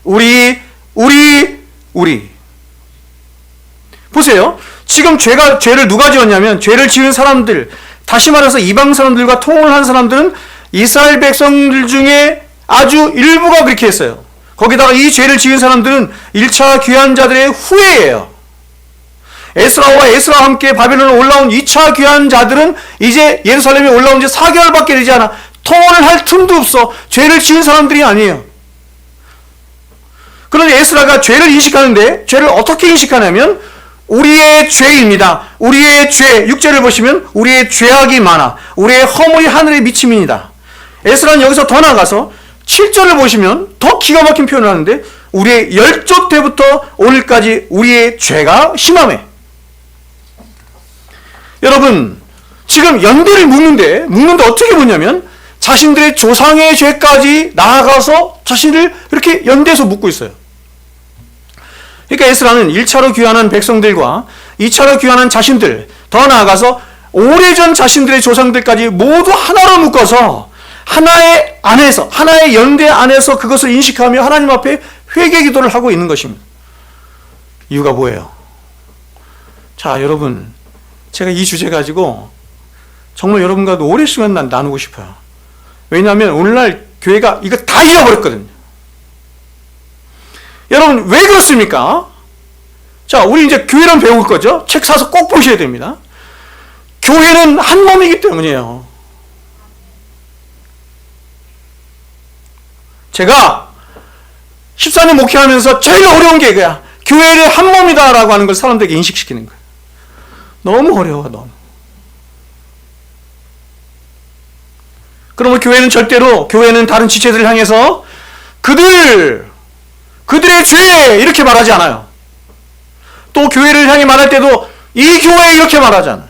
우리. 보세요. 지금 죄를 누가 지었냐면 죄를 지은 사람들, 다시 말해서 이방 사람들과 통혼을 한 사람들은 이스라엘 백성들 중에 아주 일부가 그렇게 했어요. 거기다가 이 죄를 지은 사람들은 1차 귀환 자들의 후예예요. 에스라와 함께 바벨론에 올라온 2차 귀환 자들은 이제 예루살렘에 올라온 지 4개월밖에 되지 않아. 통혼을 할 틈도 없어. 죄를 지은 사람들이 아니에요. 그런데 에스라가 죄를 인식하는데 죄를 어떻게 인식하냐면 우리의 죄입니다. 우리의 죄. 6절을 보시면 우리의 죄악이 많아. 우리의 허물이 하늘에 미침이니이다. 에스라는 여기서 더 나가서 7절을 보시면 더 기가 막힌 표현을 하는데 우리의 열조 때부터 오늘까지 우리의 죄가 심하매. 여러분, 지금 연대를 묶는데 어떻게 묻냐면 자신들의 조상의 죄까지 나아가서 자신을 이렇게 연대해서 묶고 있어요. 그러니까 에스라는 1차로 귀환한 백성들과 2차로 귀환한 자신들, 더 나아가서 오래전 자신들의 조상들까지 모두 하나로 묶어서 하나의 안에서, 하나의 연대 안에서 그것을 인식하며 하나님 앞에 회개 기도를 하고 있는 것입니다. 이유가 뭐예요? 자, 여러분, 제가 이 주제 가지고 정말 여러분과도 오랜 시간 나누고 싶어요. 왜냐하면 오늘날 교회가 이거 다 잃어버렸거든요. 여러분, 왜 그렇습니까? 자, 우리 이제 교회란 배울 거죠? 책 사서 꼭 보셔야 됩니다. 교회는 한 몸이기 때문이에요. 제가 14년 목회하면서 제일 어려운 게 이거야. 교회를 한 몸이다라고 하는 걸 사람들에게 인식시키는 거예요. 너무 어려워, 너무. 그러면 교회는 다른 지체들을 향해서 그들의 죄 이렇게 말하지 않아요. 또 교회를 향해 말할 때도 이 교회 이렇게 말하지 않아요.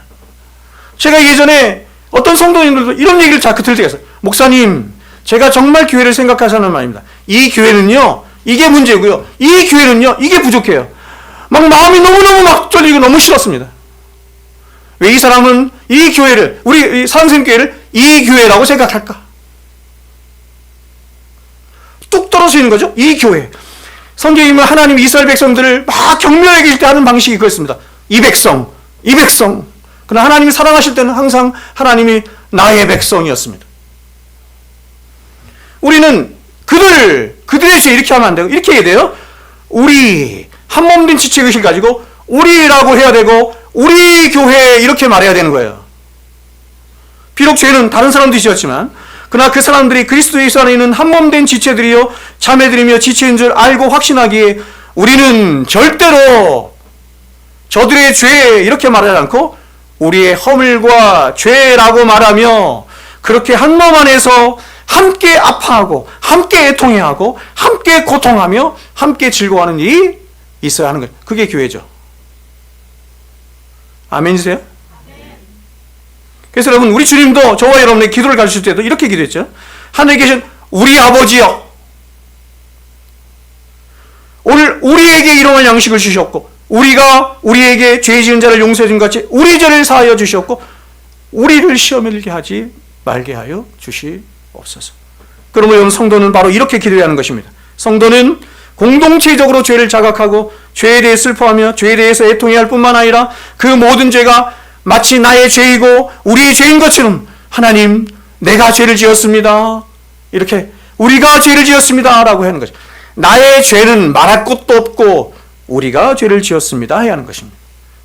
제가 예전에 어떤 성도님들도 이런 얘기를 자꾸 들을 때가 있어요. 목사님, 제가 정말 교회를 생각하시는 말입니다. 이 교회는요, 이게 문제고요. 이 교회는요, 이게 부족해요. 막 마음이 너무너무 막 쫄리고 너무 싫었습니다. 왜 이 사람은 이 교회를, 우리 선생교회를 이 교회라고 생각할까? 뚝 떨어지는 거죠. 이 교회. 성경이면 하나님이 이스라엘 백성들을 막 격려해 줄 때 하는 방식이 그렇습니다. 이 백성. 그러나 하나님이 사랑하실 때는 항상 하나님이 나의 백성이었습니다. 우리는 그들의 죄 이렇게 하면 안 되고 이렇게 해야 돼요. 우리 한 몸 된 지체의식을 가지고 우리라고 해야 되고 우리 교회 이렇게 말해야 되는 거예요. 비록 죄는 다른 사람들이 지었지만 그러나 그 사람들이 그리스도 예수 안에 있는 한 몸 된 지체들이요 자매들이며 지체인 줄 알고 확신하기에 우리는 절대로 저들의 죄 이렇게 말하지 않고 우리의 허물과 죄라고 말하며 그렇게 한 몸 안에서 함께 아파하고 함께 애통해하고 함께 고통하며 함께 즐거워하는 일이 있어야 하는 거예요. 그게 교회죠. 아멘이세요? 그래서 여러분, 우리 주님도 저와 여러분의 기도를 가르칠 때도 이렇게 기도했죠. 하늘에 계신 우리 아버지여, 오늘 우리에게 일용할 양식을 주셨고 우리가 우리에게 죄 지은 자를 용서해 준 것 같이 우리 죄를 사하여 주셨고 우리를 시험에 들게 하지 말게 하여 주시옵소서. 그러므로 여러분, 성도는 바로 이렇게 기도해야 하는 것입니다. 성도는 공동체적으로 죄를 자각하고 죄에 대해 슬퍼하며 죄에 대해서 애통해야 할 뿐만 아니라 그 모든 죄가 마치 나의 죄이고 우리의 죄인 것처럼, 하나님, 내가 죄를 지었습니다, 이렇게 우리가 죄를 지었습니다 라고 하는 것입니다. 나의 죄는 말할 것도 없고 우리가 죄를 지었습니다 해야 하는 것입니다.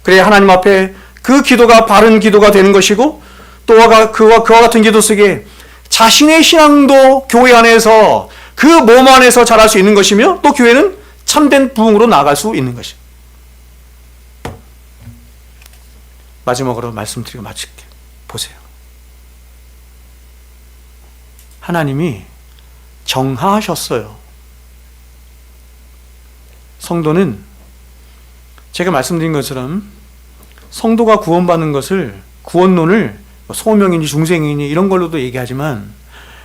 그래야 하나님 앞에 그 기도가 바른 기도가 되는 것이고, 또 그와 같은 기도 속에 자신의 신앙도 교회 안에서 그 몸 안에서 자랄 수 있는 것이며, 또 교회는 참된 부흥으로 나아갈 수 있는 것입니다. 마지막으로 말씀드리고 마칠게요. 보세요. 하나님이 정하셨어요. 성도는 제가 말씀드린 것처럼 성도가 구원받는 것을, 구원론을 소명이니 중생이니 이런 걸로도 얘기하지만,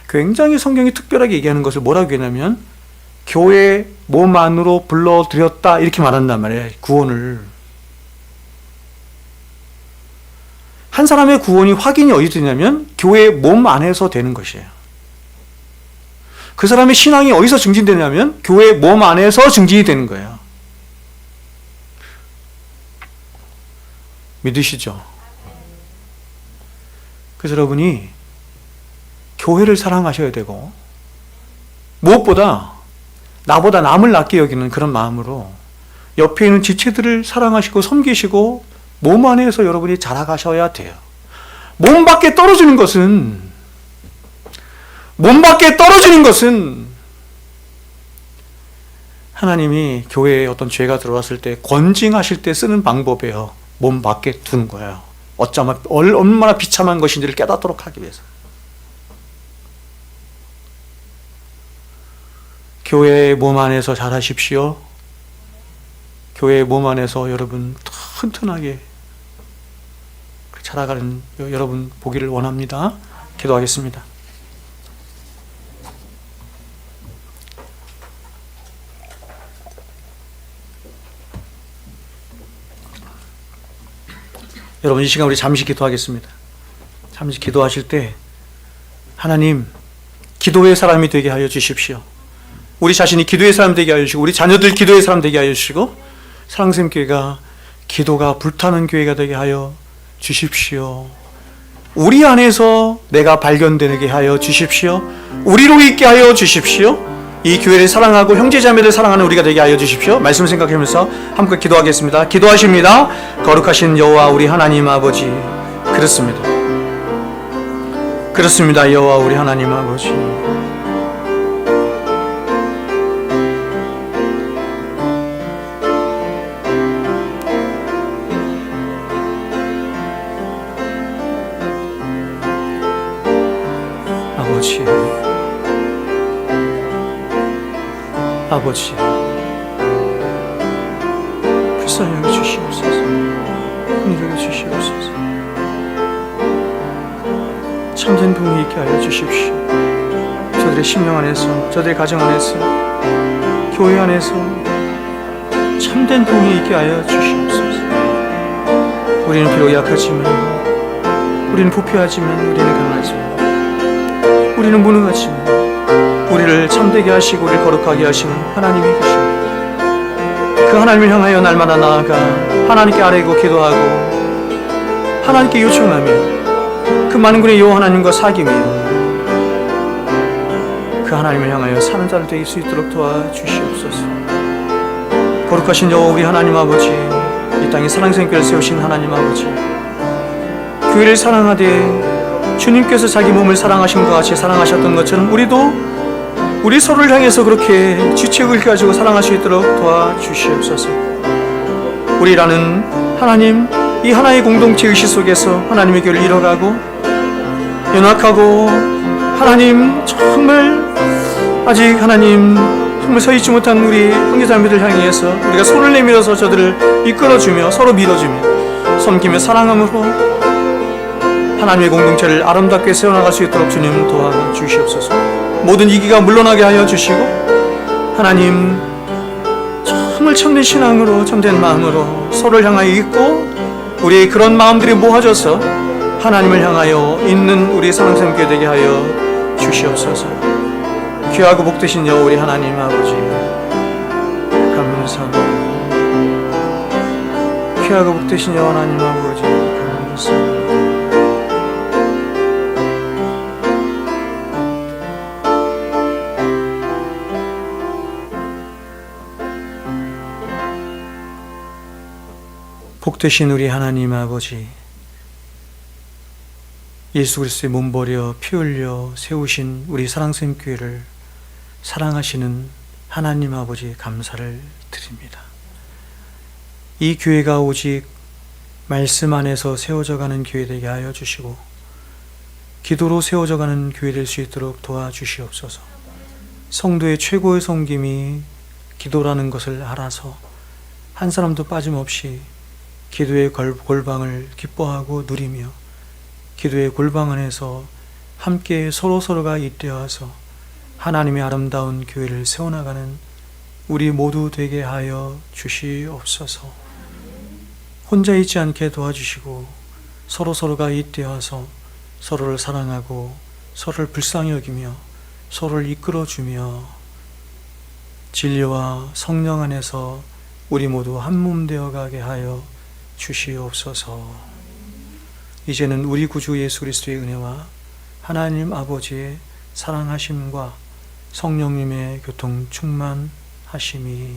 굉장히 성경이 특별하게 얘기하는 것을 뭐라고 얘기하냐면 교회 몸 안으로 불러들였다 이렇게 말한단 말이에요. 구원을. 한 사람의 구원이 확인이 어디 되냐면 교회 몸 안에서 되는 것이에요. 그 사람의 신앙이 어디서 증진되냐면 교회 몸 안에서 증진이 되는 거예요. 믿으시죠? 그래서 여러분이 교회를 사랑하셔야 되고, 무엇보다 나보다 남을 낫게 여기는 그런 마음으로 옆에 있는 지체들을 사랑하시고 섬기시고 몸 안에서 여러분이 자라가셔야 돼요. 몸 밖에 떨어지는 것은 하나님이 교회에 어떤 죄가 들어왔을 때 권징하실 때 쓰는 방법이에요. 몸 밖에 두는 거예요. 어쩌면 얼마나 비참한 것인지를 깨닫도록 하기 위해서. 교회의 몸 안에서 자라십시오. 교회의 몸 안에서 여러분 튼튼하게 자라가는 여러분 보기를 원합니다. 기도하겠습니다. 여러분, 이 시간 우리 잠시 기도하겠습니다. 잠시 기도하실 때 하나님, 기도의 사람이 되게 하여 주십시오. 우리 자신이 기도의 사람 되게 하여 주시고, 우리 자녀들 기도의 사람 되게 하여 주시고, 사랑샘교회가 기도가 불타는 교회가 되게 하여 주십시오. 우리 안에서 내가 발견되게 하여 주십시오. 우리로 있게 하여 주십시오. 이 교회를 사랑하고 형제자매를 사랑하는 우리가 되게 하여 주십시오. 말씀 생각하면서 함께 기도하겠습니다. 기도하십니다. 거룩하신 여호와 우리 하나님 아버지, 그렇습니다. 여호와 우리 하나님 아버지, 아버지, 불쌍히 여겨 주시옵소서. 긍휼히 여겨 주시옵소서. 참된 부흥이 있게 하여 주십시오. 저들의 심령 안에서, 저들의 가정 안에서, 교회 안에서 참된 부흥이 있게 하여 주시옵소서. 우리는 비록 약하지만, 우리는 부패하지만, 우리는 강하지만, 우리는 무능하지만, 우리를 참되게 하시고 우리를 거룩하게 하시는 하나님이 계십니다. 그 하나님을 향하여 날마다 나아가 하나님께 아뢰고 기도하고 하나님께 요청하며 그 많은 군의 여호와 하나님과 사귀며 그 하나님을 향하여 사는 자를 되게 수 있도록 도와주시옵소서. 거룩하신 여호와 우리 하나님 아버지, 이 땅에 사랑생교회를 세우신 하나님 아버지, 교회를 사랑하되 주님께서 자기 몸을 사랑하신 것 같이 사랑하셨던 것처럼 우리도 우리 서로를 향해서 그렇게 지체를 가지고 사랑할 수 있도록 도와주시옵소서. 우리라는 하나님, 이 하나의 공동체 의식 속에서 하나님의 교회를 이뤄가고 연약하고 하나님 정말 아직 하나님 정말 서 있지 못한 우리 형제자매들 향해서 우리가 손을 내밀어서 저들을 이끌어주며 서로 밀어주며 섬기며 사랑함으로 하나님의 공동체를 아름답게 세워나갈 수 있도록 주님 도와주시옵소서. 모든 이기가 물러나게 하여 주시고 하나님 정말 참된 신앙으로, 참된 마음으로 서로를 향하여 있고, 우리의 그런 마음들이 모아져서 하나님을 향하여 있는 우리 사랑샘교회 되게 하여 주시옵소서. 귀하고 복되신 여호와 우리 하나님 아버지 감사합니다. 귀하고 복되신 여호와 하나님 아버지 감사합니다. 복되신 우리 하나님 아버지, 예수 그리스도의 몸 버려 피 흘려 세우신 우리 사랑샘교회를 사랑하시는 하나님 아버지 감사를 드립니다. 이 교회가 오직 말씀 안에서 세워져 가는 교회 되게 하여 주시고, 기도로 세워져 가는 교회 될 수 있도록 도와주시옵소서. 성도의 최고의 섬김이 기도라는 것을 알아서 한 사람도 빠짐없이 기도의 골방을 기뻐하고 누리며, 기도의 골방 안에서 함께 서로서로가 잇대어서 하나님의 아름다운 교회를 세워나가는 우리 모두 되게 하여 주시옵소서. 혼자 있지 않게 도와주시고, 서로서로가 잇대어서 서로를 사랑하고 서로를 불쌍히 여기며 서로를 이끌어주며 진리와 성령 안에서 우리 모두 한 몸 되어가게 하여 주시옵소서. 이제는 우리 구주 예수 그리스도의 은혜와 하나님 아버지의 사랑하심과 성령님의 교통 충만하심이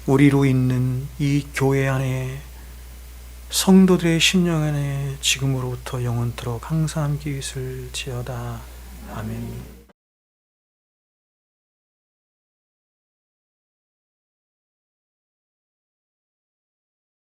우리로 있는 이 교회 안에 성도들의 심령 안에 지금으로부터 영원토록 항상 함께 있을지어다. 아멘.